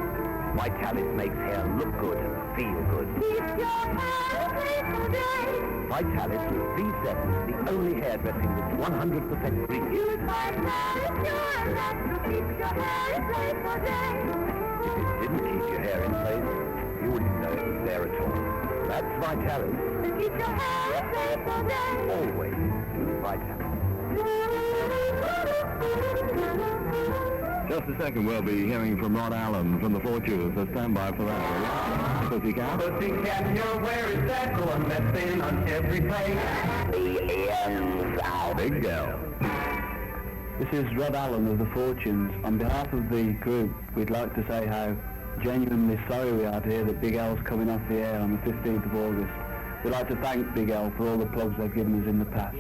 [SPEAKER 8] Vitalis makes hair look good and feel good.
[SPEAKER 6] Keeps your hair playful day.
[SPEAKER 8] Vitalis with V7 is the only hairdressing that's 100% green.
[SPEAKER 6] Use Vitalis, pure and natural. Keeps your hair in place all day.
[SPEAKER 8] If it didn't keep your hair in place, you wouldn't know it was there at all. That's Vitalis.
[SPEAKER 6] To keep your hair in place all day.
[SPEAKER 8] Always use Vitalis.
[SPEAKER 1] Just a second, we'll be hearing from Rod Allen from the Fortunes, so stand by for that. Pussycat.
[SPEAKER 2] Pussycat, you're where is that one that's been on every plate?
[SPEAKER 1] Big girl.
[SPEAKER 9] This is Rod Allen of the Fortunes. On behalf of the group, we'd like to say how genuinely sorry we are to hear that Big L's coming off the air on the 15th of August. We'd like to thank Big L for all the plugs they've given us in the past.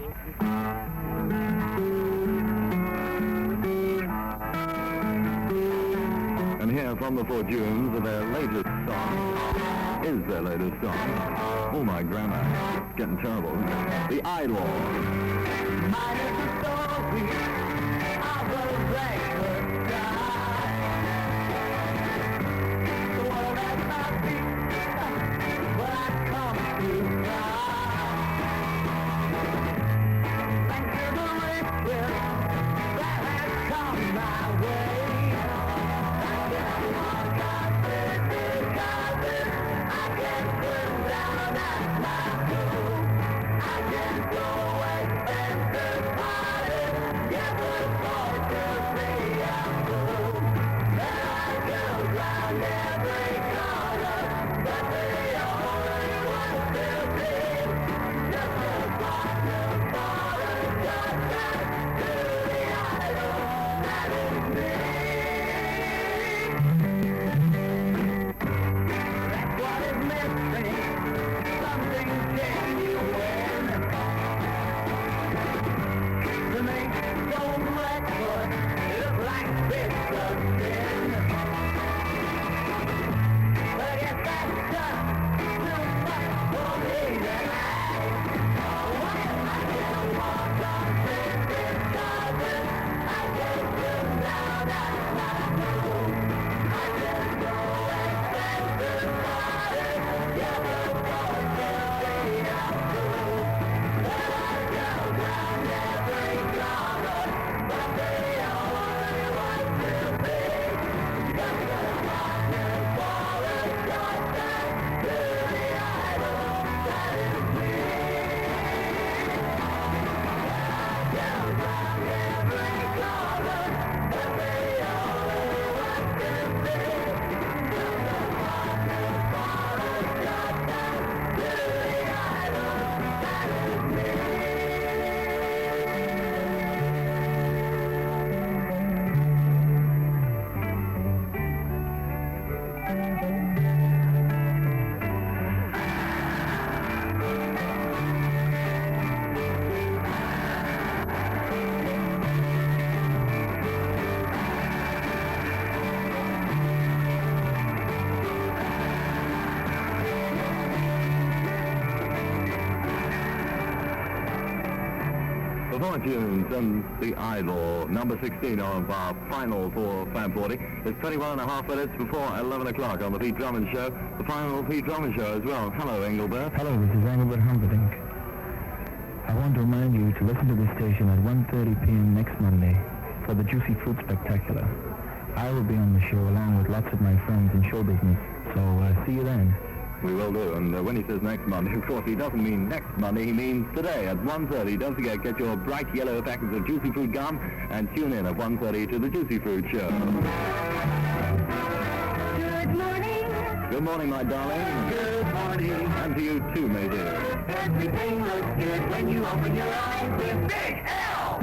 [SPEAKER 1] And here from the Fortunes, their latest song is their latest song. Oh, my grammar. It's getting terrible, isn't it? The Idol.
[SPEAKER 2] Mine is the story of a record star. The world has my feet, but I come to fly. Thanks to the riches that has come my way. I just walk up because I can swim down at my pool. I can go expensive parties, get the sort to see I'm cool. There are girls round every corner, but the only one to be just a partner for a short time to the idol that is me. That's what is missing, something genuine. To make gold record look like bits of sin. But if that's just too much for me tonight, why am I gonna walk on this garden? I just look down at my pool. I just go expensive parties, get the sort to see I'm cool. There are girls round every corner, but the only one to be just a partner for a short time to the idol that is me. There are girls round every corner, but the only one to be just a partner for a short time to the idol that is me.
[SPEAKER 1] The Fortunes and The Idol, number 16 of our final for Fab 40. It's 21 and a half minutes before 11 o'clock on the Pete Drummond Show. The final Pete Drummond Show as well. Hello, Engelbert.
[SPEAKER 10] Hello, this is Engelbert Humperdinck. I want to remind you to listen to this station at 1:30 p.m. next Monday for the Juicy Fruit Spectacular. I will be on the show along with lots of my friends in show business, so see you then.
[SPEAKER 1] We will do, and when he says next Monday, of course, he doesn't mean next Monday, he means today at 1:30. Don't forget, get your bright yellow packets of Juicy Fruit gum and tune in at 1:30 to the Juicy Fruit Show.
[SPEAKER 6] Good morning.
[SPEAKER 1] Good morning, my darling.
[SPEAKER 2] Good morning.
[SPEAKER 1] And to you too, my dear.
[SPEAKER 2] Everything looks good when you open your eyes with Big L.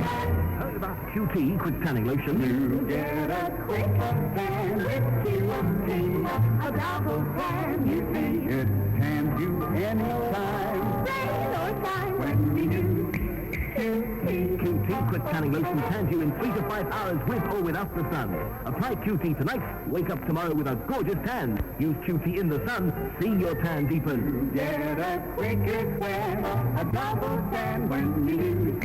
[SPEAKER 8] Heard about QT, quick tanning lotion?
[SPEAKER 2] You get a quick tan with QT, a double tan, you see. It tans you anytime,
[SPEAKER 6] Rain or shine.
[SPEAKER 2] when you do.
[SPEAKER 8] QT quick tanning lotion tans you in 3 to 5 hours with or without the sun. Apply QT tonight, wake up tomorrow with a gorgeous tan. Use QT in the sun, see your tan deepen.
[SPEAKER 2] Get a quicker tan, a double tan when you do.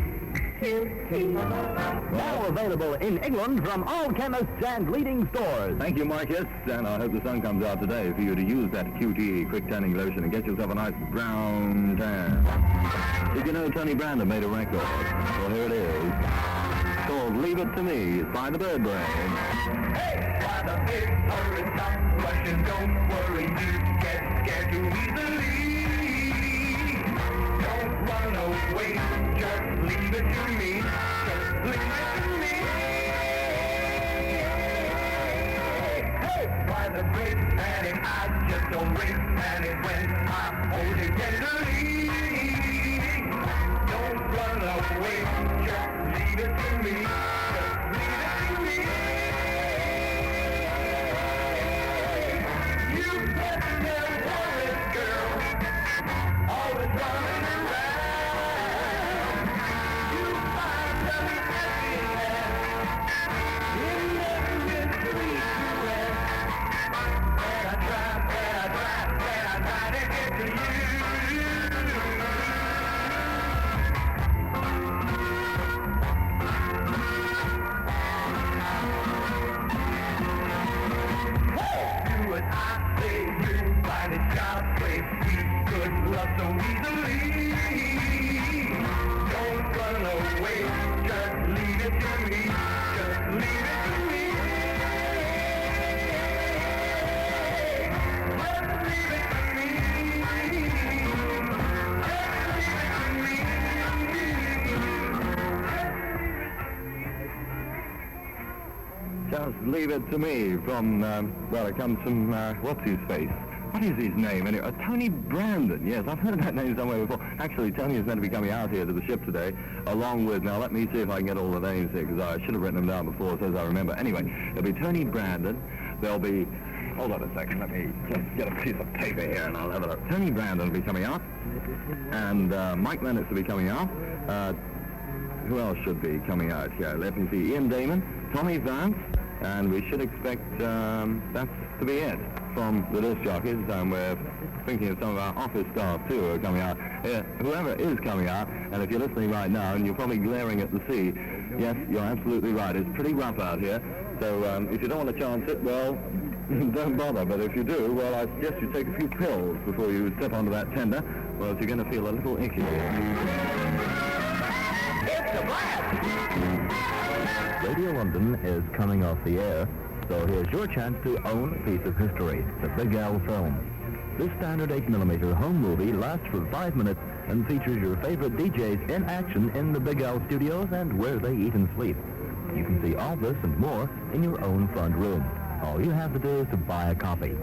[SPEAKER 8] Now available in England from all chemists and leading stores.
[SPEAKER 1] Thank you, Marcus, and I hope the sun comes out today for you to use that QT quick tanning lotion and get yourself a nice brown tan. Did you know Tony Brandon made a record? Well, here it is. It's called Leave It to Me. It's by the Bird Brain.
[SPEAKER 2] Hey, why the big hurry, stop rushing, don't worry, you get scared too easily. Don't run away, just leave it to me, just leave it to me. Hey, why the great panic, I just don't break panic when I hold it tenderly. Don't run away, just leave it to me, just leave it to me. You better never worry, girl, always running around. You find some happiness in every street you rest. When I try to get to you. Do what I say, you find it God's way. We could love so easily. Don't run away, just leave it to me, just leave it to me. Just leave it to me.
[SPEAKER 1] Just leave it to me from, well, it comes from, what's his face? What is his name anyway? Tony Brandon. Yes, I've heard that name somewhere before. Actually, Tony is meant to be coming out here to the ship today, along with, now let me see if I can get all the names here, because I should have written them down before, so as I remember. Anyway, there'll be Tony Brandon, there'll be, hold on a second, let me just get a piece of paper here and I'll have a look. Tony Brandon will be coming out, and Mike Lennox will be coming out. Who else should be coming out here? Let me see, Ian Damon, Tommy Vance, and we should expect, that's to be it from the disc jockeys. We're thinking of some of our office staff too who are coming out. Whoever is coming out, and if you're listening right now and you're probably glaring at the sea, yes, you're absolutely right. It's pretty rough out here. So if you don't want to chance it, well, don't bother. But if you do, well, I suggest you take a few pills before you step onto that tender, or else you're going to feel a little icky.
[SPEAKER 2] It's a blast!
[SPEAKER 8] Radio London is coming off the air, so here's your chance to own a piece of history, the Big L film. This standard 8mm home movie lasts for 5 minutes and features your favorite DJs in action in the Big L studios and where they eat and sleep. You can see all this and more in your own front room. All you have to do is to buy a copy.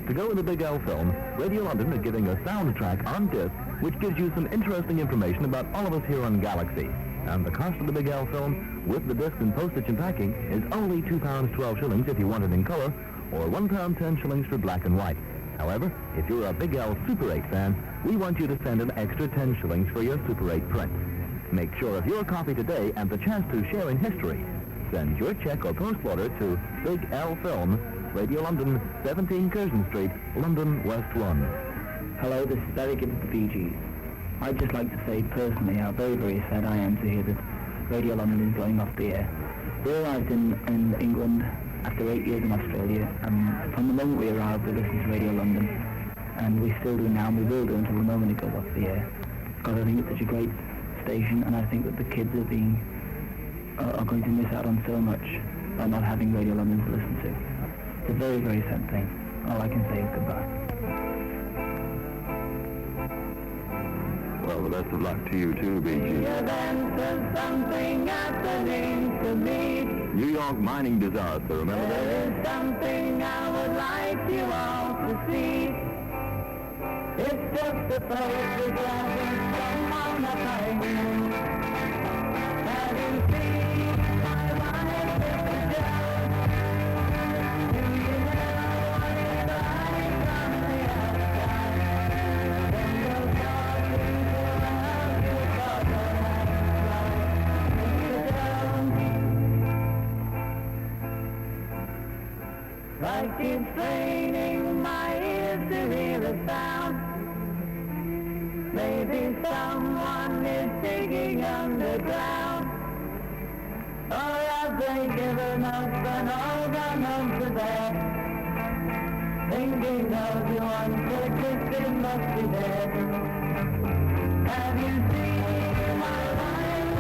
[SPEAKER 8] To go with the Big L film, Radio London is giving a soundtrack on disc which gives you some interesting information about all of us here on Galaxy. And the cost of the Big L film, with the disc and postage and packing, is only £2.12 if you want it in color, or £1.10 for black and white. However, if you're a Big L Super 8 fan, we want you to send an extra 10 shillings for your Super 8 print. Make sure of your copy today and the chance to share in history. Send your check or post order to Big L Film, Radio London, 17 Curzon Street, London, West 1.
[SPEAKER 10] Hello, this is Eric of the Bee Gees. I'd just like to say personally how very, very sad I am to hear that Radio London is going off the air. We arrived in England after 8 years in Australia, and from the moment we arrived we listened to Radio London, and we still do now, and we will do until the moment it goes off the air. God, I think it's such a great station, and I think that the kids are going to miss out on so much by not having Radio London to listen to. It's a very, very sad thing. All I can say is goodbye.
[SPEAKER 1] Well, the best of luck to you too, BG.
[SPEAKER 6] Something happening to me.
[SPEAKER 1] New York mining disaster, remember that?
[SPEAKER 6] There is something I would like you all to see. It's just a photograph of someone I like. Have you seen my life in the dark? Do you know what it's like on the outside? When you're talking around your bottle like it's straining my ears to hear a sound. Maybe someone is digging underground.
[SPEAKER 8] they given us and all gone home to bed. Thinking of you on purpose, it must be dead. Have you seen my life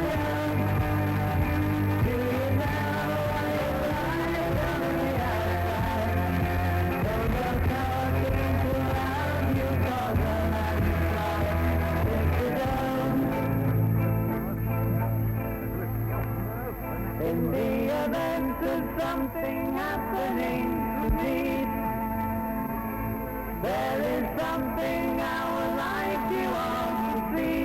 [SPEAKER 8] down? Do you know what it's like on the outside? Don't go talking too loud, you cause a landslide. Take it down. In the event of something happening to me, there is something I would like you all to see.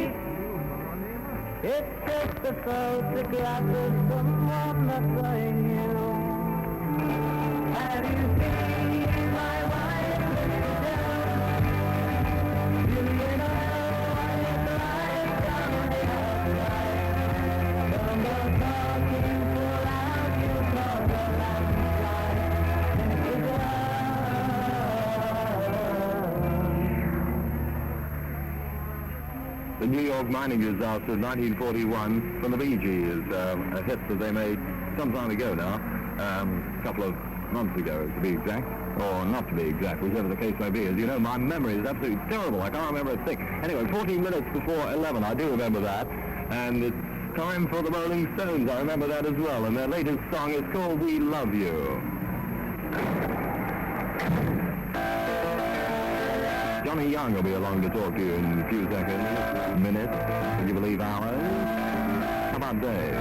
[SPEAKER 8] It's just a photograph of someone that's I knew. Have you seen my wife little down? Do you know what it's like on the outside? Don't go talking too loud, you cause a landslide. Take it down.
[SPEAKER 1] The New York mining disaster of 1941 from the Bee Gees, a hit that they made some time ago now, a couple of months ago to be exact, or not to be exact, whichever the case may be. As you know, my memory is absolutely terrible. I can't remember a thing. Anyway, 14 minutes before 11, I do remember that, and it's time for the Rolling Stones. I remember that as well, and their latest song is called We Love You. Johnny Young will be along to talk to you in a few seconds, minutes, if you believe hours. How about days?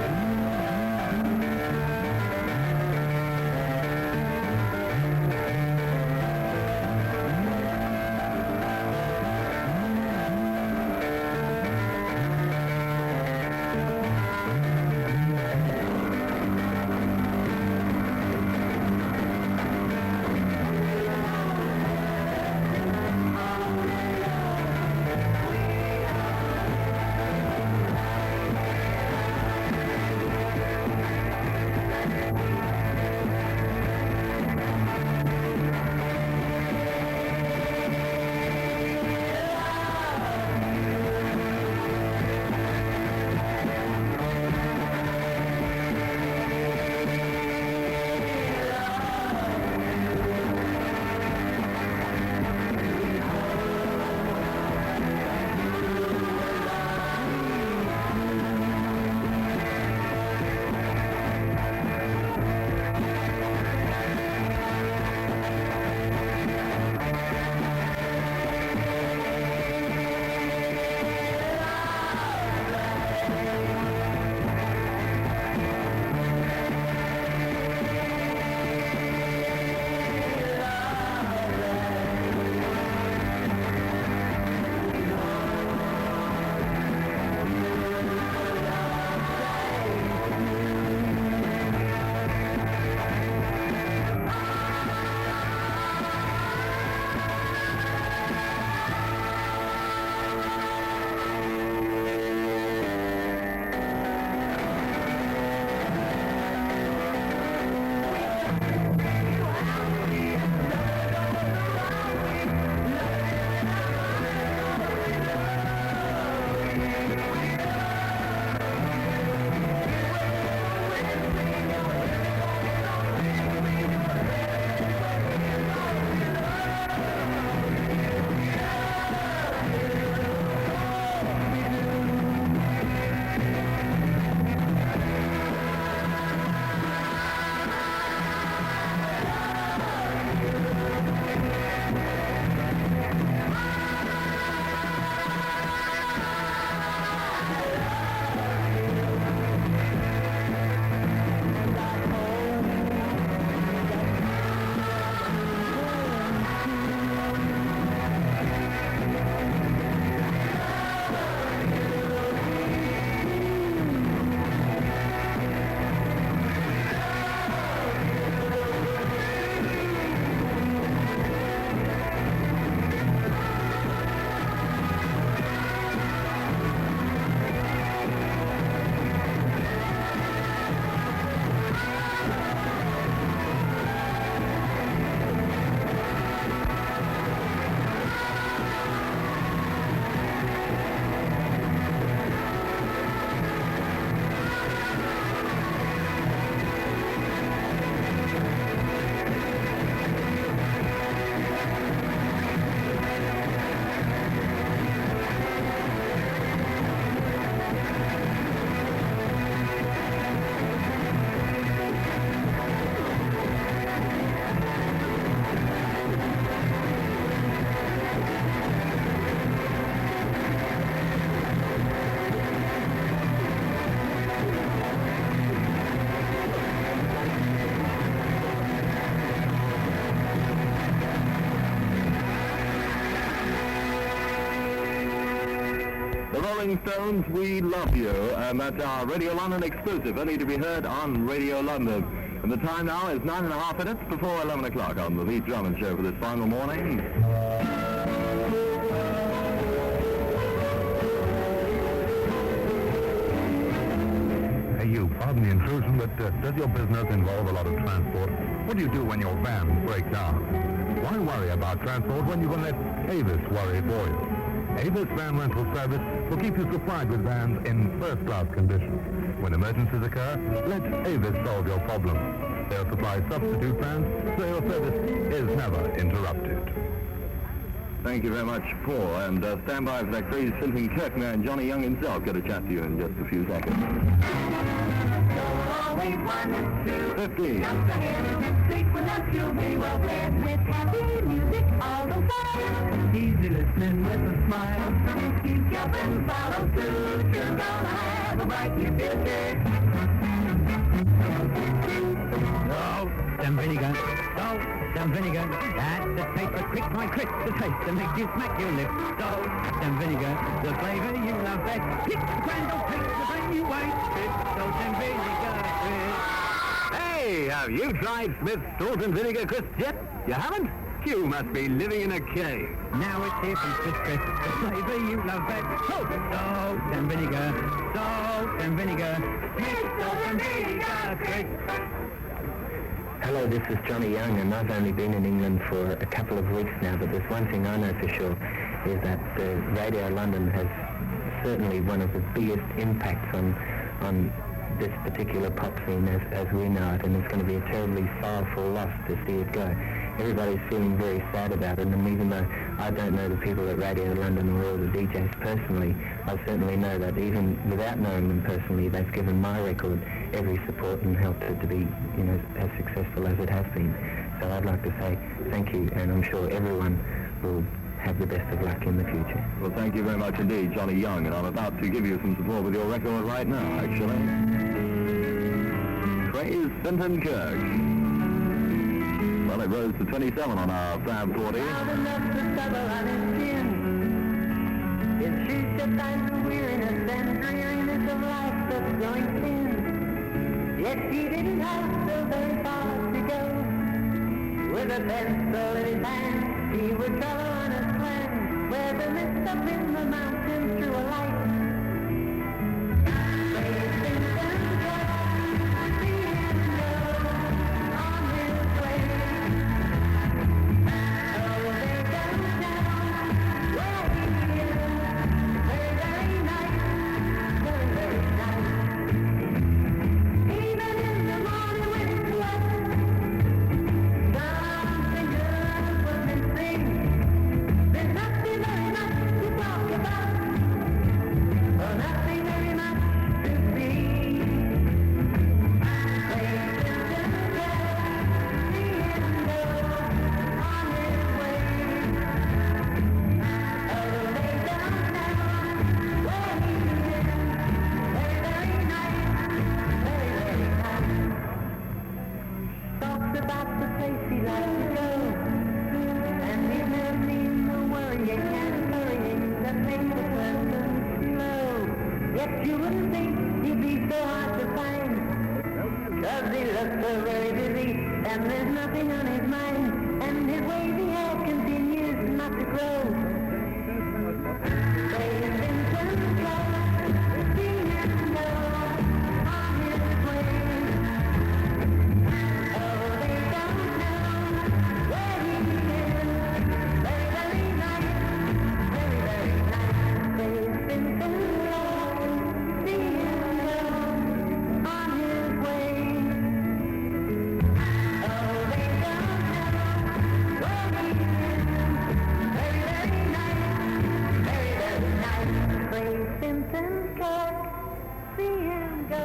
[SPEAKER 1] Rolling Stones, We Love You, and that's our Radio London exclusive, only to be heard on Radio London. And the time now is 9.5 minutes before 11 o'clock on the Drummond Show for this final morning.
[SPEAKER 5] Hey, you, pardon the intrusion, but does your business involve a lot of transport? What do you do when your vans break down? Why worry about transport when you can let Avis worry for you? Avis Van Rental Service will keep you supplied with vans in first-class condition. When emergencies occur, let Avis solve your problem. They'll supply substitute vans, so your service is never interrupted.
[SPEAKER 1] Thank you very much, Paul, and stand by for that crazy Simpson Kirk man, Johnny Young himself. Got to chat to you in just a few seconds. 50.
[SPEAKER 6] Just ahead of this sequence, you'll be well fed with happy music all the time. Easy listening with a smile. Keep jumping, follow suit. You're gonna have a bright new future.
[SPEAKER 7] Salt and vinegar, salt and vinegar. That's the taste for quick, my crisp, the taste that makes you smack your lips. Salt and vinegar, the flavor you love best. Pick the grand old taste, the brand new white crisp. Salt and vinegar crisp.
[SPEAKER 3] Hey, have you tried Smith's Salt and Vinegar Crisps yet? You haven't? You must be living in a cave.
[SPEAKER 7] Now it's here from Smith Crisp, the flavor you love best. Salt and vinegar, salt and vinegar. Smith Salt and Vinegar Crisp.
[SPEAKER 8] Hello, this is Johnny Young, and I've only been in England for a couple of weeks now, but there's one thing I know for sure, is that Radio London has certainly one of the biggest impacts on this particular pop scene as we know it, and it's going to be a terribly sorrowful loss to see it go. Everybody's feeling very sad about it, and even though I don't know the people at Radio London or all the DJs personally, I certainly know that even without knowing them personally, they've given my record every support and helped it to be, as successful as it has been. So I'd like to say thank you, and I'm sure everyone will have the best of luck in the future.
[SPEAKER 1] Well, thank you very much indeed, Johnny Young, and I'm about to give you some support with your record right now, actually. Praise Fenton Kirk. Well, it rose to 27 on our Fab 40.
[SPEAKER 6] It's she's the times of weariness and dreariness of life that's growing thin. Yet she didn't have so very far to go. With a pencil in his hand, he would travel on his plan, where the mist up in the mountains threw a light.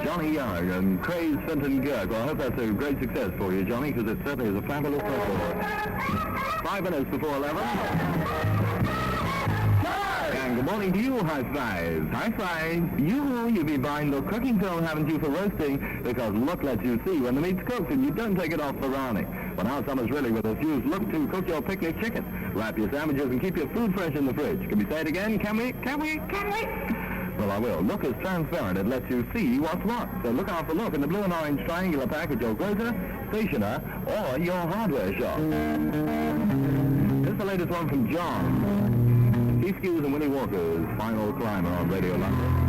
[SPEAKER 1] Johnny Young and Craze Fenton Kirk. Well, I hope that's a great success for you, Johnny, because it certainly is a fabulous record. 5 minutes before 11. And good morning to you, High Fives. High Fives. You've been buying the cooking film, haven't you, for roasting? Because look lets you see when the meat's cooked and you don't take it off the brownie. Well, now summer's really with us. Use Look to cook your picnic chicken. Wrap your sandwiches and keep your food fresh in the fridge. Can we say it again? Can we?
[SPEAKER 5] Well, I will. Look is transparent. It lets you see what's what. So look out for Look in the blue and orange triangular pack at your grocer, stationer, or your hardware shop. This is the latest one from John. Keith Hughes and Willie Walker's Final Climber on Radio London.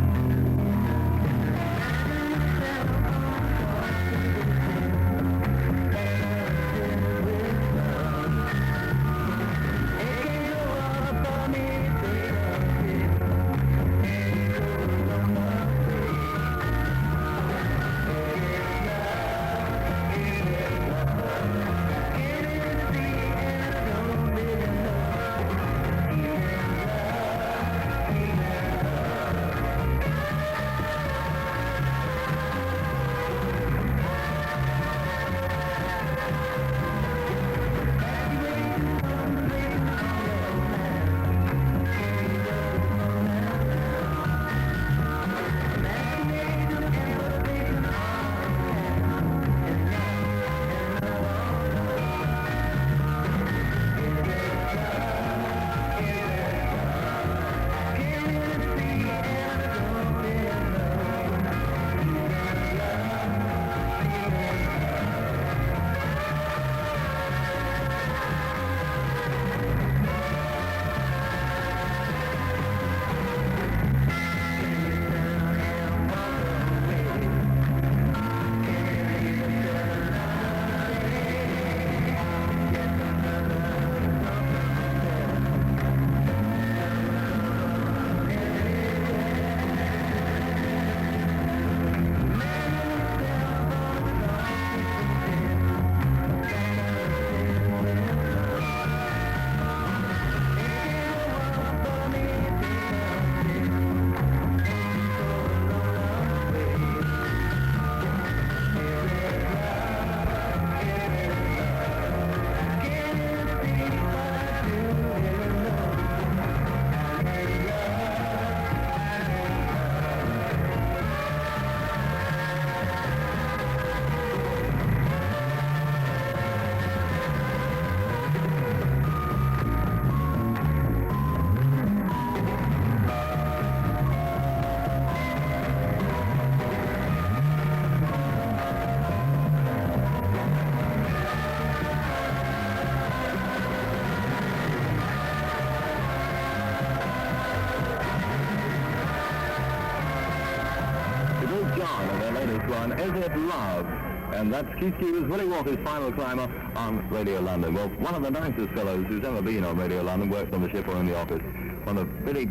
[SPEAKER 5] One, Is It Love? And that's Keith Hughes, Willie Walker's Final Climber on Radio London. Well, one of the nicest fellows who's ever been on Radio London, works on the ship or in the office. One of the really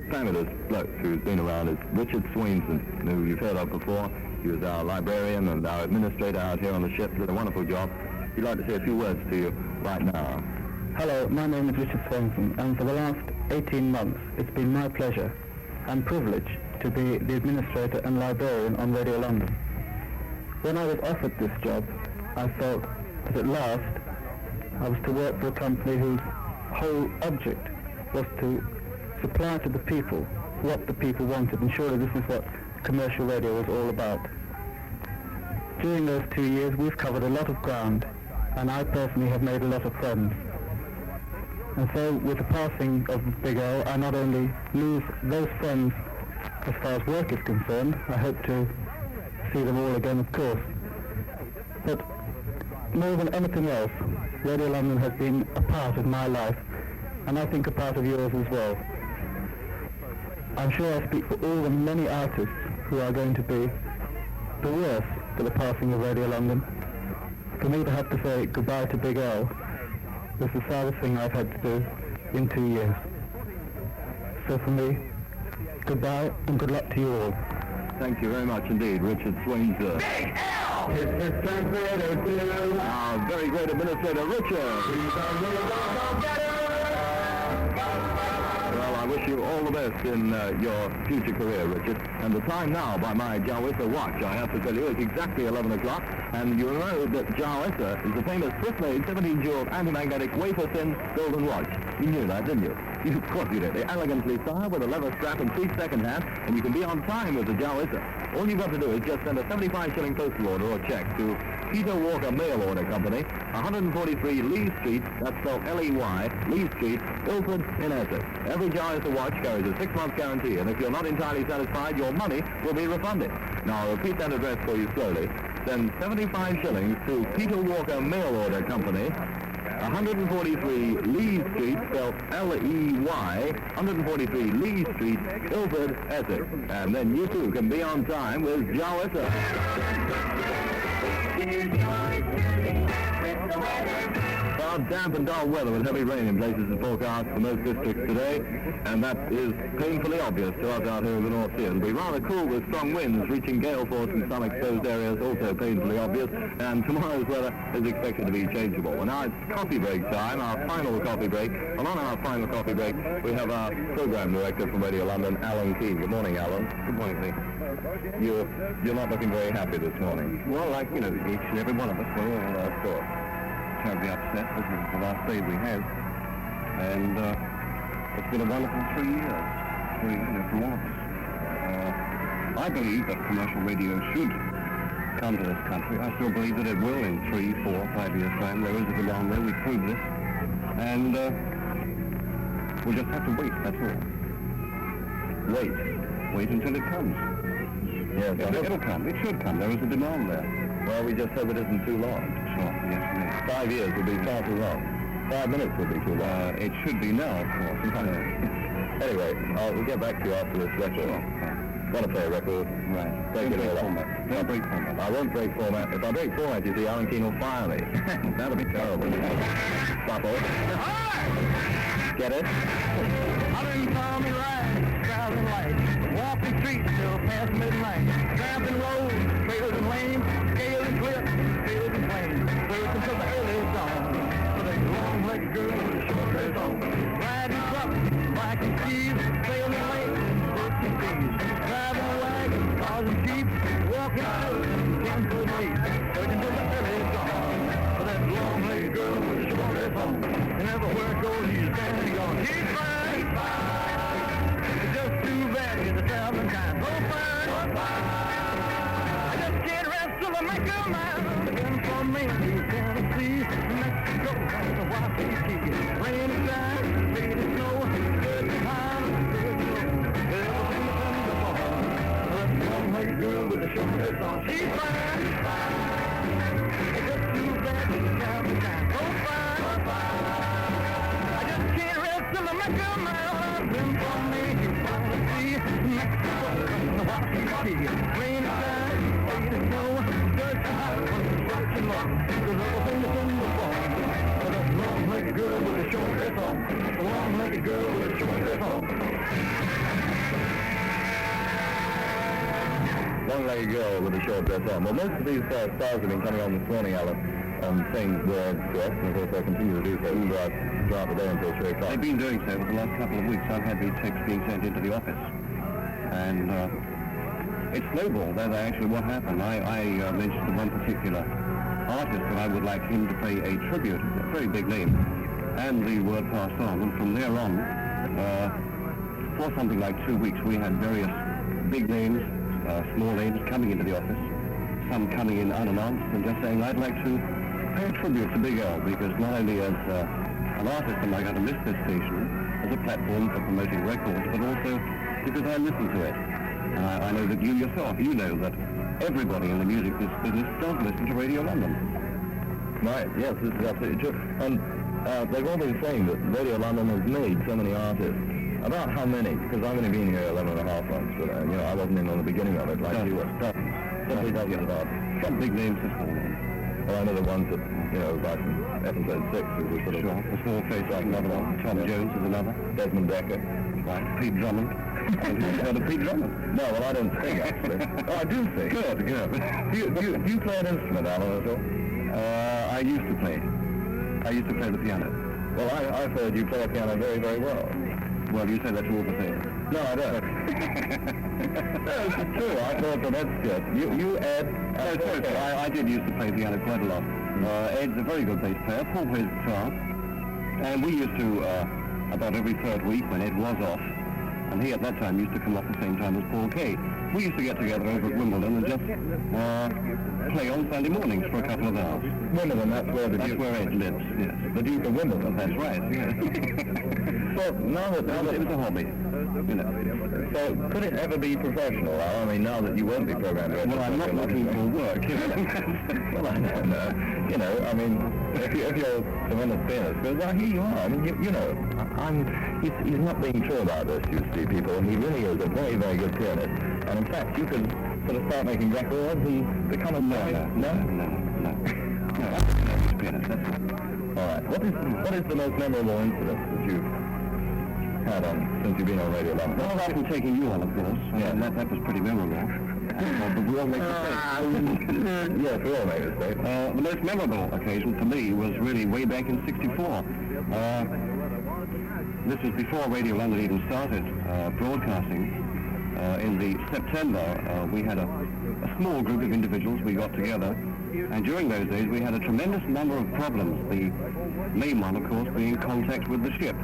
[SPEAKER 5] fabulous blokes who's been around is Richard Swainson, who you've heard of before. He was our librarian and our administrator out here on the ship. Did a wonderful job. He'd like to say a few words to you right now.
[SPEAKER 10] Hello, my name is Richard Swainson, and for the last 18 months, it's been my pleasure and privilege to be the administrator and librarian on Radio London. When I was offered this job, I felt that at last I was to work for a company whose whole object was to supply to the people what the people wanted, and surely this is what commercial radio was all about. During those 2 years, we've covered a lot of ground, and I personally have made a lot of friends. And so, with the passing of Big O, I not only lose those friends as far as work is concerned, I hope to see them all again, of course. But more than anything else, Radio London has been a part of my life, and I think a part of yours as well. I'm sure I speak for all the many artists who are going to be the worse for the passing of Radio London. For me to have to say goodbye to Big L is the saddest thing I've had to do in 2 years. So for me, goodbye and good luck to you all.
[SPEAKER 5] Thank you very much indeed, Richard Swainson.
[SPEAKER 2] Big L! It's transmitter to
[SPEAKER 5] Our very great administrator, Richard. Well, I wish you all the best in your future career, Richard. And the time now, by my Jawissa watch, I have to tell you, is exactly 11 o'clock. And you know that Jawissa is the famous Swiss-made 17-jeweled anti-magnetic wafer-thin golden watch. You knew that, didn't you? Of course you did. They elegantly style with a leather strap and 3-second hand, and you can be on time with the Jawissa. All you've got to do is just send a 75-shilling postal order or check to Peter Walker Mail Order Company, 143 Lee Street, that's spelled L-E-Y, Lee Street, Ilford in Essex. Every Giant watch carries a 6-month guarantee, and if you're not entirely satisfied, your money will be refunded. Now, I'll repeat that address for you slowly. Send 75 shillings to Peter Walker Mail Order Company, 143 Lee Street, spelled L-E-Y, 143 Lee Street, Ilford, Essex. And then you too can be on time with Jowetta. Well, damp and dull weather with heavy rain in places is forecast for most districts today, and that is painfully obvious to us out here in the North Sea. It'll be rather cool with strong winds reaching gale force in some exposed areas, also painfully obvious, and tomorrow's weather is expected to be changeable. And now it's coffee break time, our final coffee break, and on our final coffee break we have our program director from Radio London, Alan Keane. Good morning, Alan. Good morning, Lee. You're not looking very happy this morning. Well, like, you know, each and every one of us, we're all, of course, terribly upset. This is the last day we have. And it's been a wonderful 3 years for all of us. I believe that commercial radio should come to this country. I still believe that it will in 3, 4, 5 years' time. There is a demand there. We proved this. And we'll just have to wait, that's all. Wait until it comes. Yes, it'll come. It should come. There is a demand there. Well, we just hope it isn't too long. Sure, yes, indeed. 5 years would be far too long. 5 minutes would be too long. It should be now, of course. Anyway, we'll get back to you after this record. Want to play a record? Right. Don't break format. Don't break format. I won't break format. If I break format, you see, Alan Keane will fire me. That'll be terrible. Stop it. Get it?
[SPEAKER 2] I've been on me ride, driving light, walking streets till past midnight, tramping roads, trails and lanes, scaling cliffs, fields and plains, searching till the early dawn, for that long-legged girl with a short dress on, riding trucks, biking skis, sailing lakes, searching seas, driving wagons, cars and jeeps, walking roads, 10-foot leaps, searching till the early dawn, for that long-legged girl with a short dress on, and everywhere it goes, he's standing on. He's fine. It's just too bad he's a traveling time. Go fine. I just can't rest till I make a mile. Then from Maine to Tennessee, Mexico, and the Waikiki. Rain and shine, sleet and snow, good time, good low. Everything depends upon that long-legged girl with the short dress on. She's fine. It's just too bad he's a traveling time. Go fine. Till I make a mile, then from me to Tennessee, Mexico, and the Waikiki. Rain and shine, sleet and snow, dirt and hot, construction law. Cause everything is in the fall. For that long-legged girl with a short dress on. The long-legged girl with a short dress on.
[SPEAKER 5] Long-legged girl with a short dress on. Well, most of these stars have been coming on this morning, Alan, saying words to us, and of course they continue to do so throughout the day until 3 o'clock. They've been doing so for the last couple of weeks. I've had these texts being sent into the office. And it's snowballed. That's actually what happened. I mentioned to one particular artist that I would like him to pay a tribute, a very big name, and the word passed on. And from there on, for something like 2 weeks, we had various big names, small names coming into the office, some coming in unannounced and just saying, I'd like to pay a tribute to Big Al, because not only as an artist am I going to miss this station as a platform for promoting records, but also because I listen to it. And I know that you yourself, you know that everybody in the music business does listen to Radio London. Right, yes, this is absolutely true. And they've all been saying that Radio London has made so many artists. About how many? Because I've only been here 11 and a half months, but you know, I wasn't in on the beginning of it like you were. Some big names have fallen. Well, I know the ones that, you know, like episode 6, who was sort of the small face, like another one. Tom Jones is another. Desmond Decker. Right. Pete Drummond. Heard of Pete Drummond? No, well, I don't sing, actually. Oh, I do sing. Good. Do you play an instrument, Alan, at all? I used to play. I used to play the piano. Well, I've heard you play a piano very, very well. Well, you say that to all the things. No, I don't. No, it's true. I thought that Ed's good. You, Ed... I did used to play piano quite a lot. Ed's a very good bass player. Paul plays guitar. And we used to, about every third week when Ed was off,
[SPEAKER 11] And he at that time used to come off the same time as Paul Kay. We used to get together over at Wimbledon and just play on Sunday mornings for a couple of hours.
[SPEAKER 5] Wimbledon, that's where
[SPEAKER 11] Ed lives, yes.
[SPEAKER 5] The Duke of Wimbledon.
[SPEAKER 11] That's right, yes.
[SPEAKER 5] Well, now that
[SPEAKER 11] it was a hobby, you know.
[SPEAKER 5] So could it ever be professional? I mean, now that you won't be programmed.
[SPEAKER 11] Well, I'm not looking for work, you know.
[SPEAKER 5] Well, I don't know. You know, I mean, if you're tremendous pianist, because here you are. I mean, you know, he's not being true about this, you see, people. He really is a very, very good pianist. And in fact, you could sort of start making records and become a
[SPEAKER 11] No. That's a pianist, that's
[SPEAKER 5] all right. What is the most memorable incident that you've had on since you've been on Radio London?
[SPEAKER 11] Well, apart from taking you on, of course.
[SPEAKER 5] Yeah.
[SPEAKER 11] And that was pretty memorable. But we all make mistakes.
[SPEAKER 5] Yes, we all make mistakes.
[SPEAKER 11] The most memorable occasion for me was really way back in '64. This was before Radio London even started broadcasting. In the September, we had a small group of individuals. We got together, and during those days we had a tremendous number of problems. The main one, of course, being contact with the ship.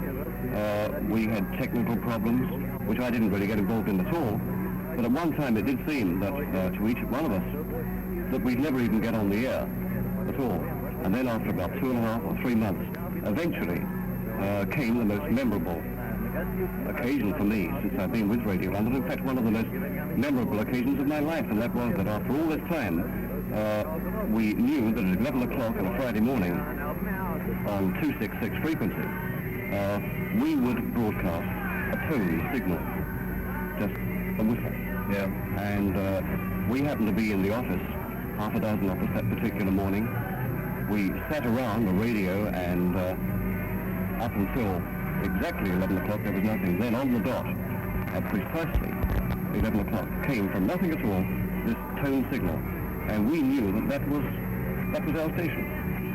[SPEAKER 11] We had technical problems, which I didn't really get involved in at all. But at one time it did seem that to each one of us that we'd never even get on the air at all. And then after about 2.5 or 3 months, eventually came the most memorable occasion for me since I've been with Radio London. In fact, one of the most memorable occasions of my life, and that was that after all this time, we knew that at 11 o'clock on a Friday morning on 266 frequency, we would broadcast a tone signal, just a whistle.
[SPEAKER 5] Yeah.
[SPEAKER 11] And we happened to be in the office, half a dozen of us that particular morning. We sat around the radio and up until exactly 11 o'clock there was nothing. Then on the dot, at precisely 11 o'clock, came from nothing at all this tone signal. And we knew that was our station.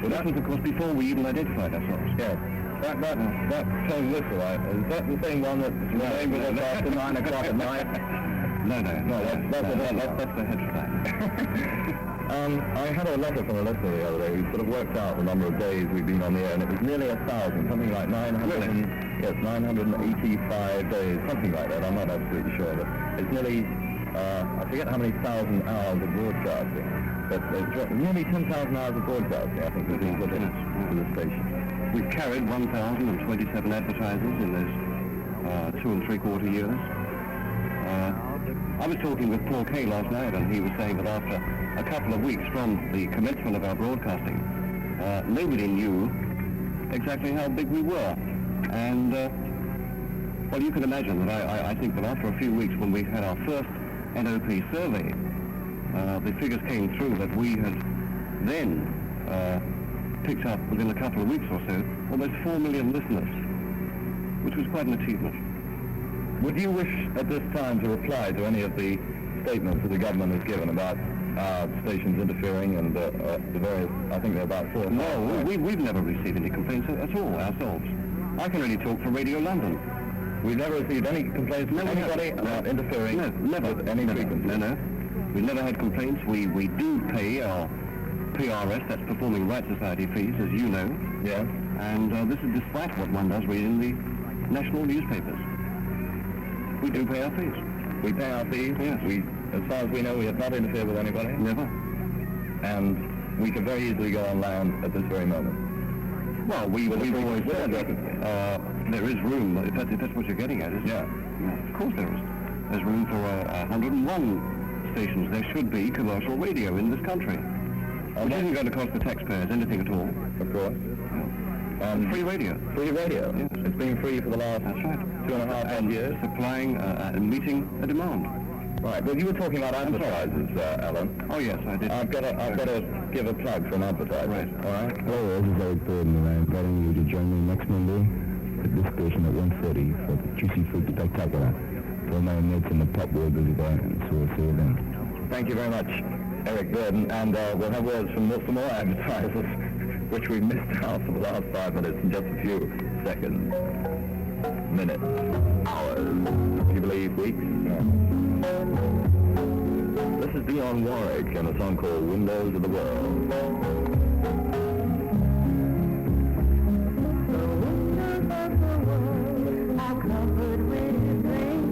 [SPEAKER 11] But that was, of course, before we even identified ourselves.
[SPEAKER 5] Yes. That tone whistle, is that the same one that's remained with us after 9 o'clock at night?
[SPEAKER 11] No, that's the head
[SPEAKER 5] I had a letter from a listener the other day who sort of worked out the number of days we've been on the air, and it was nearly 1,000, something like 985 days, something like that. I'm not absolutely sure, but it's nearly, I forget how many thousand hours of broadcasting, but it's nearly 10,000 hours of broadcasting, I think, we've put into the station.
[SPEAKER 11] We've carried 1,027 advertisers in those 2 3/4 years. I was talking with Paul Kay last night, and he was saying that after a couple of weeks from the commencement of our broadcasting, nobody knew exactly how big we were. And, well, you can imagine that I think that after a few weeks, when we had our first NOP survey, the figures came through that we had then picked up within a couple of weeks or so almost 4 million listeners, which was quite an achievement.
[SPEAKER 5] Would you wish at this time to reply to any of the statements that the government has given about stations interfering and the various, I think there are about 4 or 5?
[SPEAKER 11] No, we've never received any complaints at all ourselves. I can only talk for Radio London.
[SPEAKER 5] We've never received any complaints from anybody about interfering with any frequency?
[SPEAKER 11] No. We've never had complaints. We do pay our PRS, that's Performing Rights Society fees, as you know.
[SPEAKER 5] Yeah.
[SPEAKER 11] And this is despite what one does read in the national newspapers. We do pay our fees.
[SPEAKER 5] We pay our fees?
[SPEAKER 11] Yes.
[SPEAKER 5] As far as we know, we have not interfered with anybody?
[SPEAKER 11] Never.
[SPEAKER 5] And we could very easily go on land at this very moment?
[SPEAKER 11] Well, we've always said that there is room, if that's what you're getting at, isn't it?
[SPEAKER 5] Yeah.
[SPEAKER 11] Of course there is. There's room for 101 stations. There should be commercial radio in this country. Which isn't going to cost the taxpayers anything at all.
[SPEAKER 5] Of course.
[SPEAKER 11] Free radio.
[SPEAKER 5] Free radio?
[SPEAKER 11] Yes.
[SPEAKER 5] It's been free for the last 2.5 years.
[SPEAKER 11] Supplying and meeting a demand.
[SPEAKER 5] Right. Well, you were talking about advertisers, Alan.
[SPEAKER 11] Oh yes, I did.
[SPEAKER 5] I've got to give a plug for an advertiser.
[SPEAKER 11] Right.
[SPEAKER 5] All right.
[SPEAKER 10] Hello, this is Eric Gordon, and I'm inviting you to join me next Monday at this station at 1:30 for the Juicy Fruit Spectacular. For my mates in the pub will be there, and so we'll see you then.
[SPEAKER 5] Thank you very much, Eric Gordon, and we'll have words from some more advertisers, which we missed out for the last 5 minutes in just a few seconds, minutes, hours. Do you believe weeks? No. This is Dionne Warwick and a song called Windows of the World.
[SPEAKER 6] The windows of the world are covered with rain.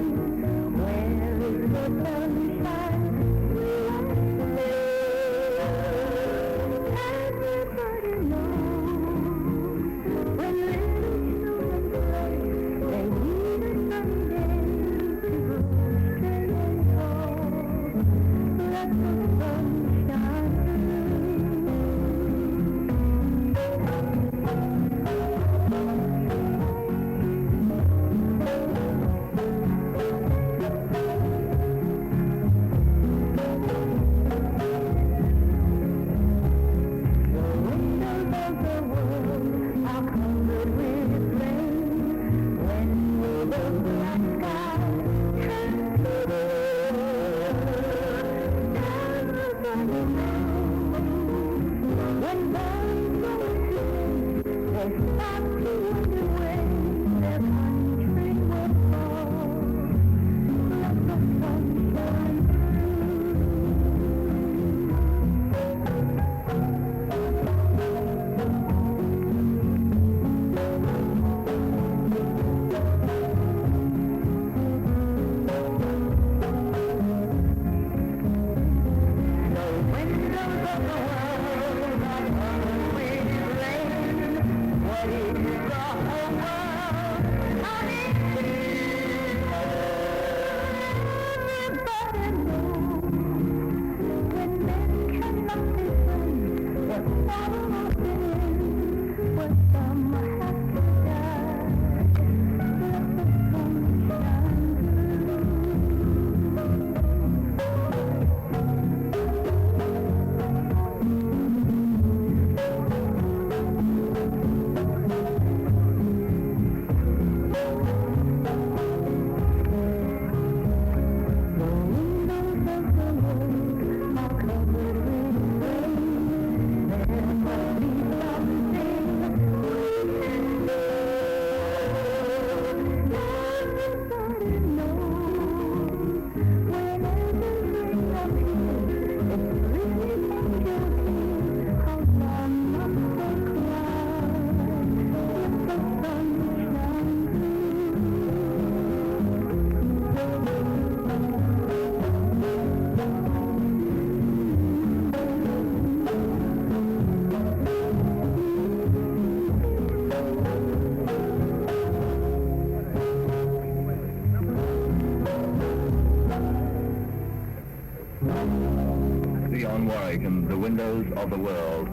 [SPEAKER 5] And the windows of the world,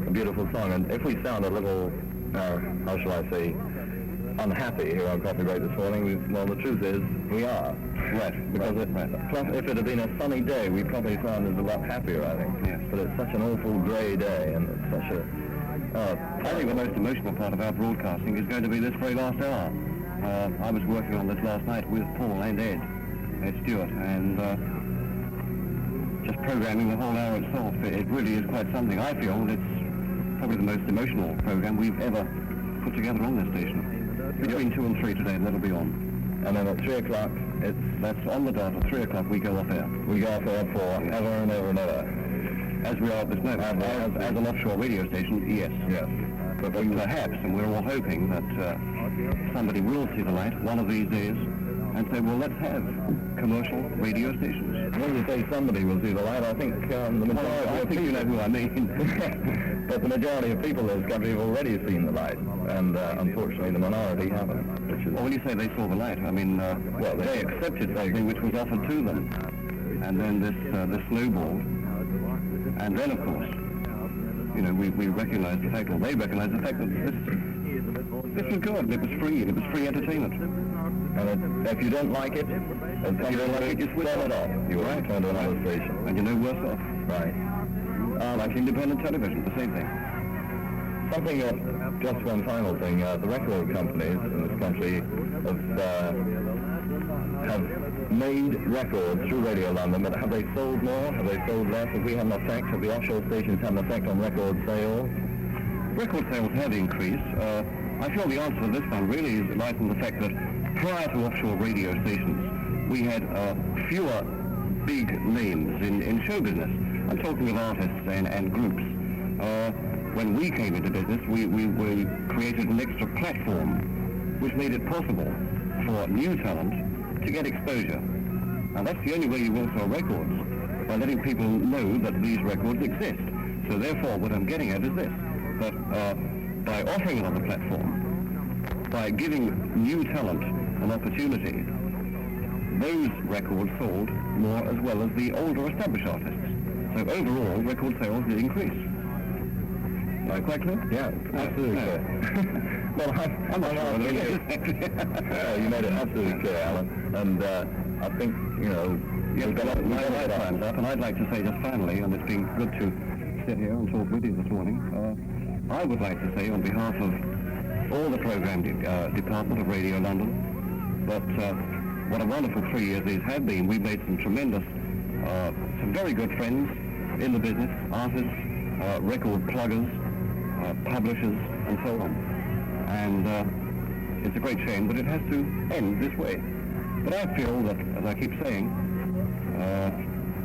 [SPEAKER 5] a beautiful song. And if we sound a little, how shall I say, unhappy here on Coffee Break this morning, well, the truth is we are. Right. Because if it had been a sunny day, we probably sounded a lot happier, I think. Yes. But it's such an awful grey day, and it's such a...
[SPEAKER 11] I think the most emotional part of our broadcasting is going to be this very last hour. I was working on this last night with Paul and Ed Stewart, and just programming the whole hour itself, it really is quite something. I feel it's probably the most emotional program we've ever put together on this station. Between 2 and 3 today, and that'll be on.
[SPEAKER 5] And then at 3 o'clock,
[SPEAKER 11] that's on the dot. At 3 o'clock, we go off air.
[SPEAKER 5] We go off air for ever and ever and ever.
[SPEAKER 11] As we are at this moment. As an offshore radio station, yes.
[SPEAKER 5] Yes.
[SPEAKER 11] But perhaps, and we're all hoping that somebody will see the light one of these days and say, well, let's have commercial radio stations.
[SPEAKER 5] When you say somebody will see the light, I think the majority
[SPEAKER 11] I think you know who I mean.
[SPEAKER 5] But the majority of people in this country have already seen the light, and unfortunately the minority haven't. Which is...
[SPEAKER 11] Well, when you say they saw the light, I mean, well, they accepted something which was offered to them, and then this snowballed, and then, of course, you know, we recognise the fact, or they recognise the fact that this was good, it was free entertainment.
[SPEAKER 5] And if you don't like it, you switch it off. You will turn to another station.
[SPEAKER 11] And you're no worse off.
[SPEAKER 5] Right.
[SPEAKER 11] Like independent television, the same thing.
[SPEAKER 5] Something just one final thing, the record companies in this country have made records through Radio London, but have they sold more? Have they sold less? Have we had an effect? Have the offshore stations had an effect on record sales?
[SPEAKER 11] Record sales have increased. I feel the answer to this one really lies in the fact that prior to offshore radio stations, we had fewer big names in show business. I'm talking of artists and groups. When we came into business, we created an extra platform which made it possible for new talent to get exposure. And that's the only way you will sell records, by letting people know that these records exist. So therefore, what I'm getting at is this, that by offering another platform, by giving new talent an opportunity, those records sold more as well as the older established artists. So overall, record sales did increase. Quite clear?
[SPEAKER 5] Yeah, absolutely clear. Well, I'm not sure. You made it absolutely clear, Alan. And I think, you know...
[SPEAKER 11] Yes, my time's up, and I'd like to say just finally, and it's been good to sit here and talk with you this morning, I would like to say on behalf of all the program department of Radio London that what a wonderful 3 years these have been. We've made some tremendous, some very good friends in the business, artists, record pluggers, publishers, and so on. And it's a great shame, but it has to end this way. But I feel that, as I keep saying,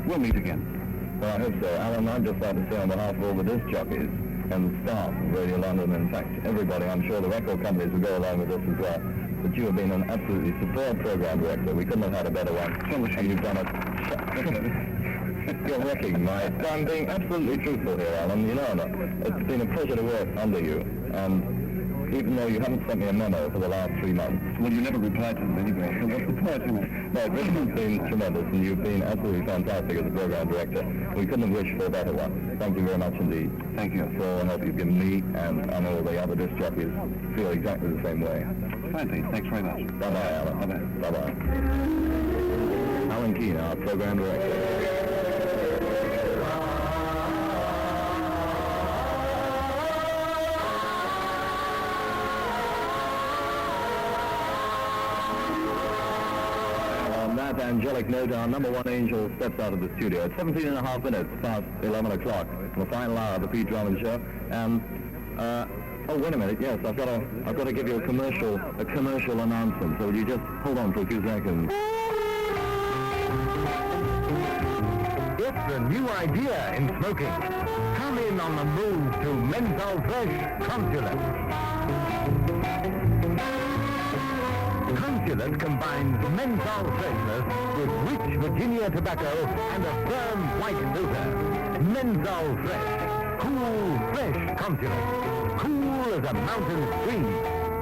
[SPEAKER 11] we'll meet again.
[SPEAKER 5] Well, I hope so. Alan, I'd just like to say on behalf of all the disc jockeys and the staff of Radio London, in fact, everybody, I'm sure the record companies will go along with this as well, that you have been an absolutely superb program director. We couldn't have had a better one. And you've done it. You're wrecking my... I'm being absolutely truthful here, Alan. You know, it's been a pleasure to work under you. And even though you haven't sent me a memo for the last 3 months.
[SPEAKER 11] Well, you never replied to them anyway, so what's the point, isn't it?
[SPEAKER 5] No, this has been tremendous, and you've been absolutely fantastic as a program director. We couldn't have wished for a better one. Thank you very much indeed.
[SPEAKER 11] Thank you.
[SPEAKER 5] For all the help you've given me, and I know the other disc jockeys feel exactly the same way.
[SPEAKER 11] Fine, thanks very much.
[SPEAKER 5] Bye-bye, Alan.
[SPEAKER 11] Bye-bye.
[SPEAKER 5] Bye-bye. Alan Keane, our program director. That angelic note, our number one angel steps out of the studio. It's 17 and a half minutes past 11 o'clock, the final hour of the Pete Drummond Show. And, oh, wait a minute, yes, I've got to give you a commercial announcement. So will you just hold on for a few seconds?
[SPEAKER 3] It's a new idea in smoking. Come in on the move to Menthol Fresh Consulate. Consulate combines menthol freshness with rich Virginia tobacco and a firm white filter. Menthol Fresh. Cool, fresh Consulate. Cool as a mountain stream.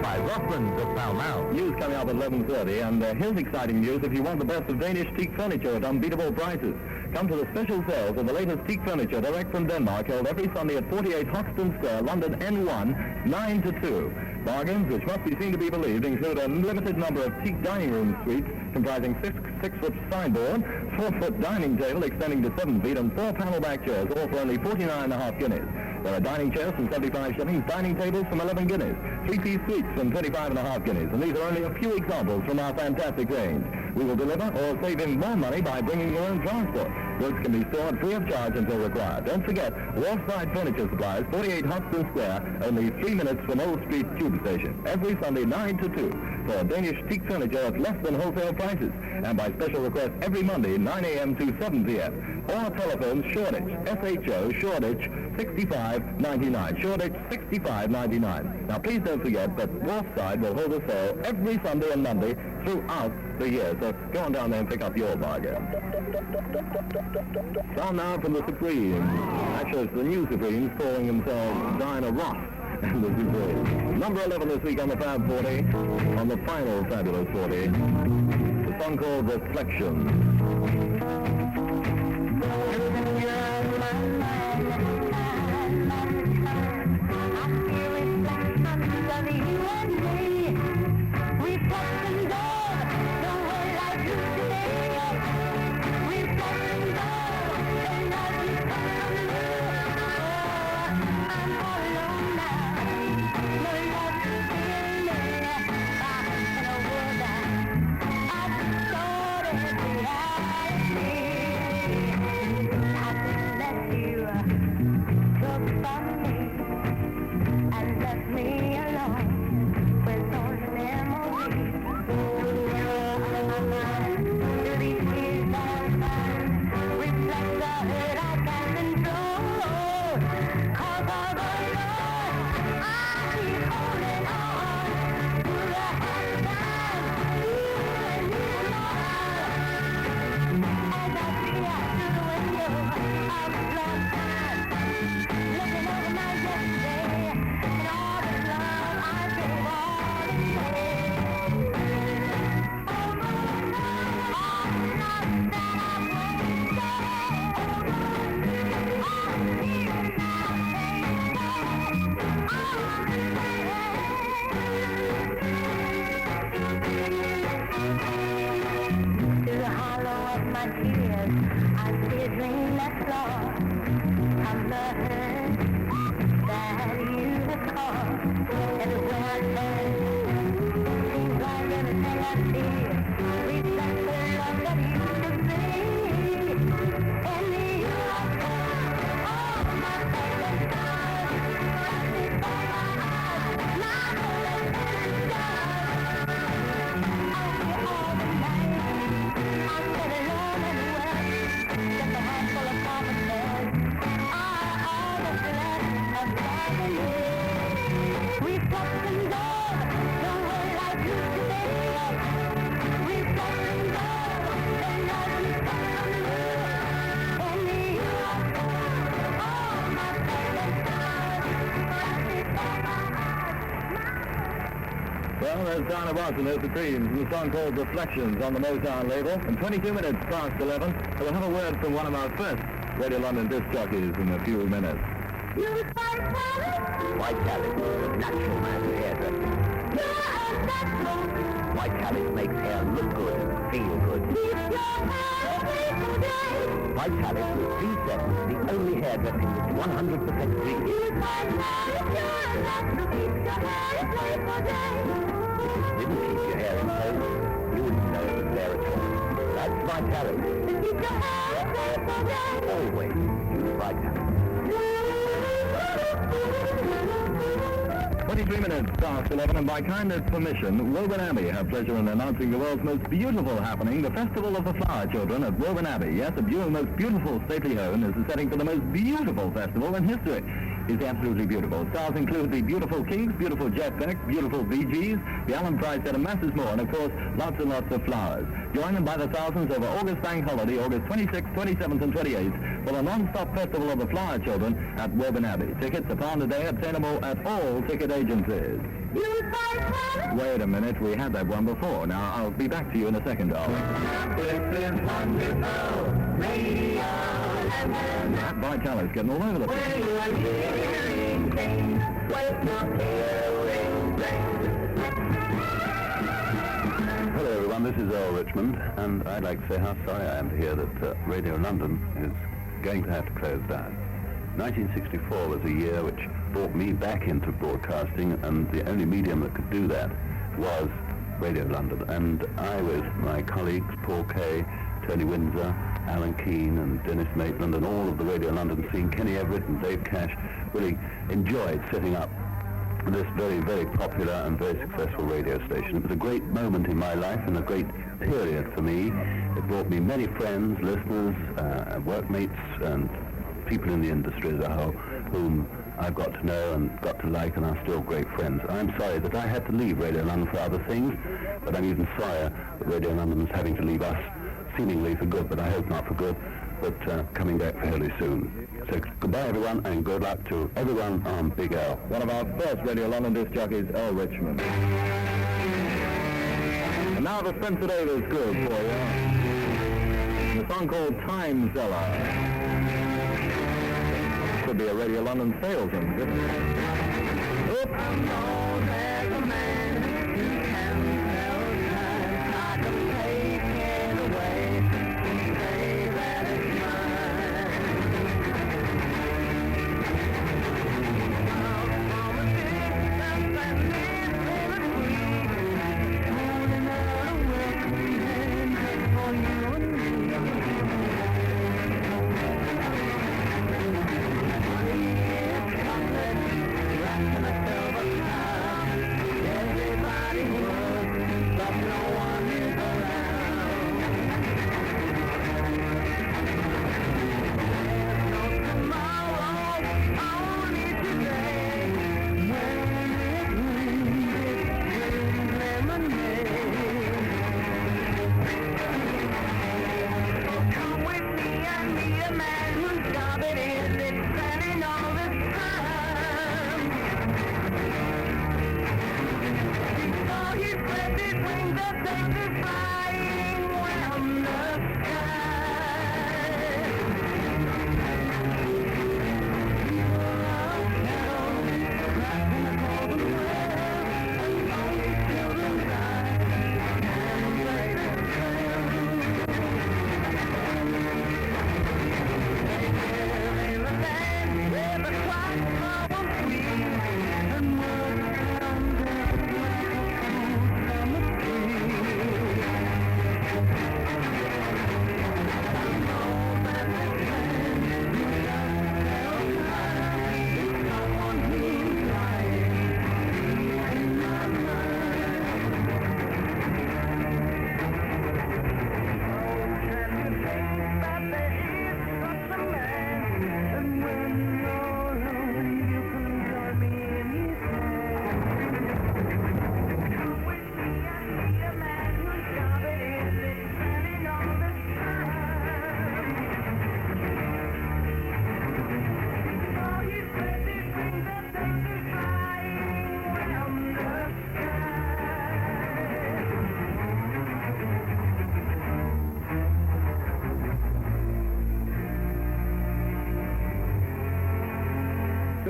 [SPEAKER 3] By Rothmans of Pall Mall.
[SPEAKER 5] News coming up at 11:30, and here's exciting news if you want the best of Danish teak furniture at unbeatable prices. Come to the special sales of the latest teak furniture direct from Denmark, held every Sunday at 48 Hoxton Square, London N1, 9 to 2. Bargains, which must be seen to be believed, include a limited number of teak dining room suites comprising 6-foot sideboard, 4-foot dining table extending to 7 feet, and 4 panel-back chairs, all for only 49.5 guineas. There are dining chairs from 75 shillings, dining tables from 11 guineas, 3-piece suites from 35.5 guineas, and these are only a few examples from our fantastic range. We will deliver or save in more money by bringing your own transport. Goods can be stored free of charge until required. Don't forget, Wharfside Furniture Supplies, 48 Hoxton Square, only 3 minutes from Old Street Tube Station. Every Sunday, 9 to 2, for Danish teak furniture at less than wholesale prices, and by special request every Monday, 9 a.m. to 7 p.m. Or telephone Shoreditch, SHO, Shoreditch, 65.99. Shoreditch, 65.99. Now, please don't forget that Wharfside will hold a sale every Sunday and Monday throughout the year. So go on down there and pick up your bargain. Sound now from the Supremes. Actually, it's the new Supremes calling themselves Diana Ross and the Supremes. Number 11 this week on the Fab 40, on the final Fabulous 40. The song called Reflection.
[SPEAKER 6] I
[SPEAKER 5] Well, there's Diana Watson, there's the Creams, and the song called Reflections on the Motown label. And 22 minutes past 11, we'll have a word from one of our first Radio London disc jockeys in a few minutes.
[SPEAKER 8] White Alice, the natural man's hairdresser. White Alice makes hair look good and feel good. White Alice with 3 cents, the only hairdressing that's 100% green. If it didn't keep your hair in place, you wouldn't know it was there at all. That's White Alice. Always use White Alice.
[SPEAKER 5] 23 minutes past 11, and by kind of permission, Woburn Abbey have pleasure in announcing the world's most beautiful happening, the Festival of the Flower Children at Woburn Abbey. Yes, the most beautiful stately home is the setting for the most beautiful festival in history. It's absolutely beautiful. Stars include the beautiful Kinks, beautiful Jeff Beck, beautiful Bee Gees, the Alan Price Set, and masses more, and of course, lots and lots of flowers. Join them by the thousands over August Bank Holiday, August 26th, 27th, and 28th, for the non-stop Festival of the Flower Children at Woburn Abbey. Tickets are £1 a day, obtainable at all ticket agencies. Wait a minute, we had that one before. Now, I'll be back to you in a second, darling. That White Alice getting all over the place.
[SPEAKER 11] Hello everyone, this is Earl Richmond, and I'd like to say how sorry I am to hear that Radio London is going to have to close down. 1964 was a year which brought me back into broadcasting, and the only medium that could do that was Radio London. And I, with my colleagues, Paul Kay, Tony Windsor, Alan Keane and Dennis Maitland, and all of the Radio London scene, Kenny Everett and Dave Cash, really enjoyed setting up this very, very popular and very successful radio station. It was a great moment in my life and a great period for me. It brought me many friends, listeners, workmates, and people in the industry as a whole, whom I've got to know and got to like and are still great friends. I'm sorry that I had to leave Radio London for other things, but I'm even sorrier that Radio London is having to leave us, seemingly for good, but I hope not for good, but coming back fairly soon. So goodbye everyone, and good luck to everyone on Big L.
[SPEAKER 5] One of our first Radio London disc jockeys, Earl Richmond. And now the Spencer Davis group for you. The song called Time Zeller. Could be a Radio London salesman, couldn't it? Oops.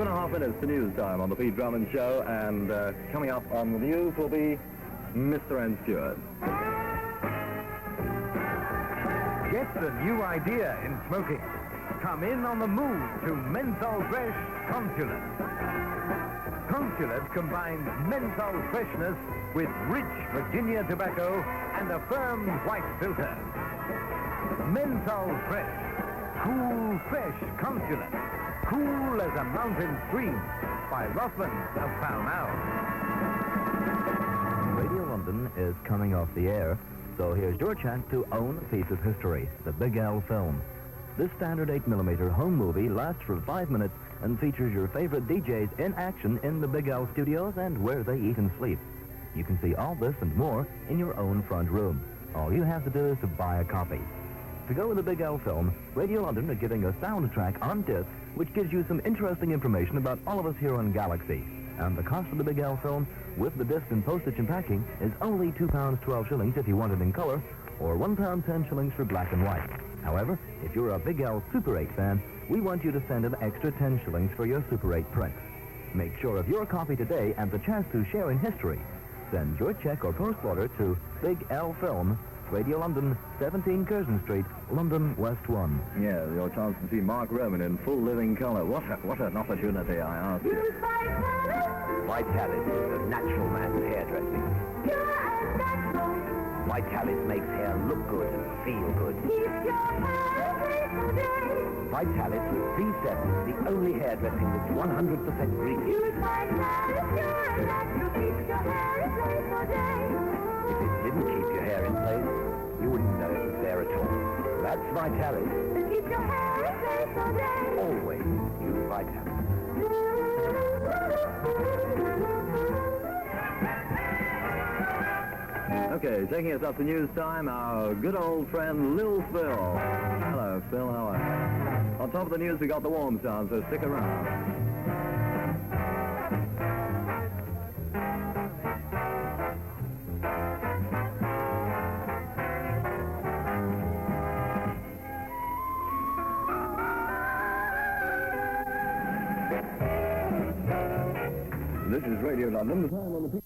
[SPEAKER 5] 2.5 minutes to news time on the Pete Drummond Show, and coming up on the news will be Mr. N. Stewart.
[SPEAKER 3] Get the new idea in smoking. Come in on the move to Menthol Fresh Consulate. Consulate combines menthol freshness with rich Virginia tobacco and a firm white filter. Menthol Fresh. Cool, fresh Consulate. Cool as a mountain stream. By Rothman of Pall Mall.
[SPEAKER 12] Radio London is coming off the air, so here's your chance to own a piece of history, the Big L film. This standard 8mm home movie lasts for 5 minutes and features your favorite DJs in action in the Big L studios and where they eat and sleep. You can see all this and more in your own front room. All you have to do is to buy a copy. To go with the Big L film, Radio London are giving a soundtrack on disc which gives you some interesting information about all of us here on Galaxy. And the cost of the Big L film, with the disc and postage and packing, is only £2.12 if you want it in color, or £1.10 for black and white. However, if you're a Big L Super 8 fan, we want you to send an extra 10 shillings for your Super 8 print. Make sure of your copy today and the chance to share in history. Send your check or post order to Big L Film, Radio London, 17 Curzon Street, London, West 1.
[SPEAKER 5] Yeah, your chance to see Mark Roman in full living color. What an opportunity, I ask you.
[SPEAKER 8] Vitalis is a natural man's hairdressing. Vitalis makes hair look good and feel good. Vitalis with C7 is the only hairdressing that's 100% green.
[SPEAKER 6] Use Vitalis, you're a natural, keeps your hair in place all day.
[SPEAKER 8] If it didn't keep your hair in place, you wouldn't know it was there at all. That's Vitalis.
[SPEAKER 6] Keep your hair in place all day.
[SPEAKER 8] Always use Vitalis.
[SPEAKER 5] Okay, taking us up to news time, our good old friend Lil Phil. Hello, Phil, how are you? On top of the news, we got the warm sound, so stick around. This is Radio London. The time on the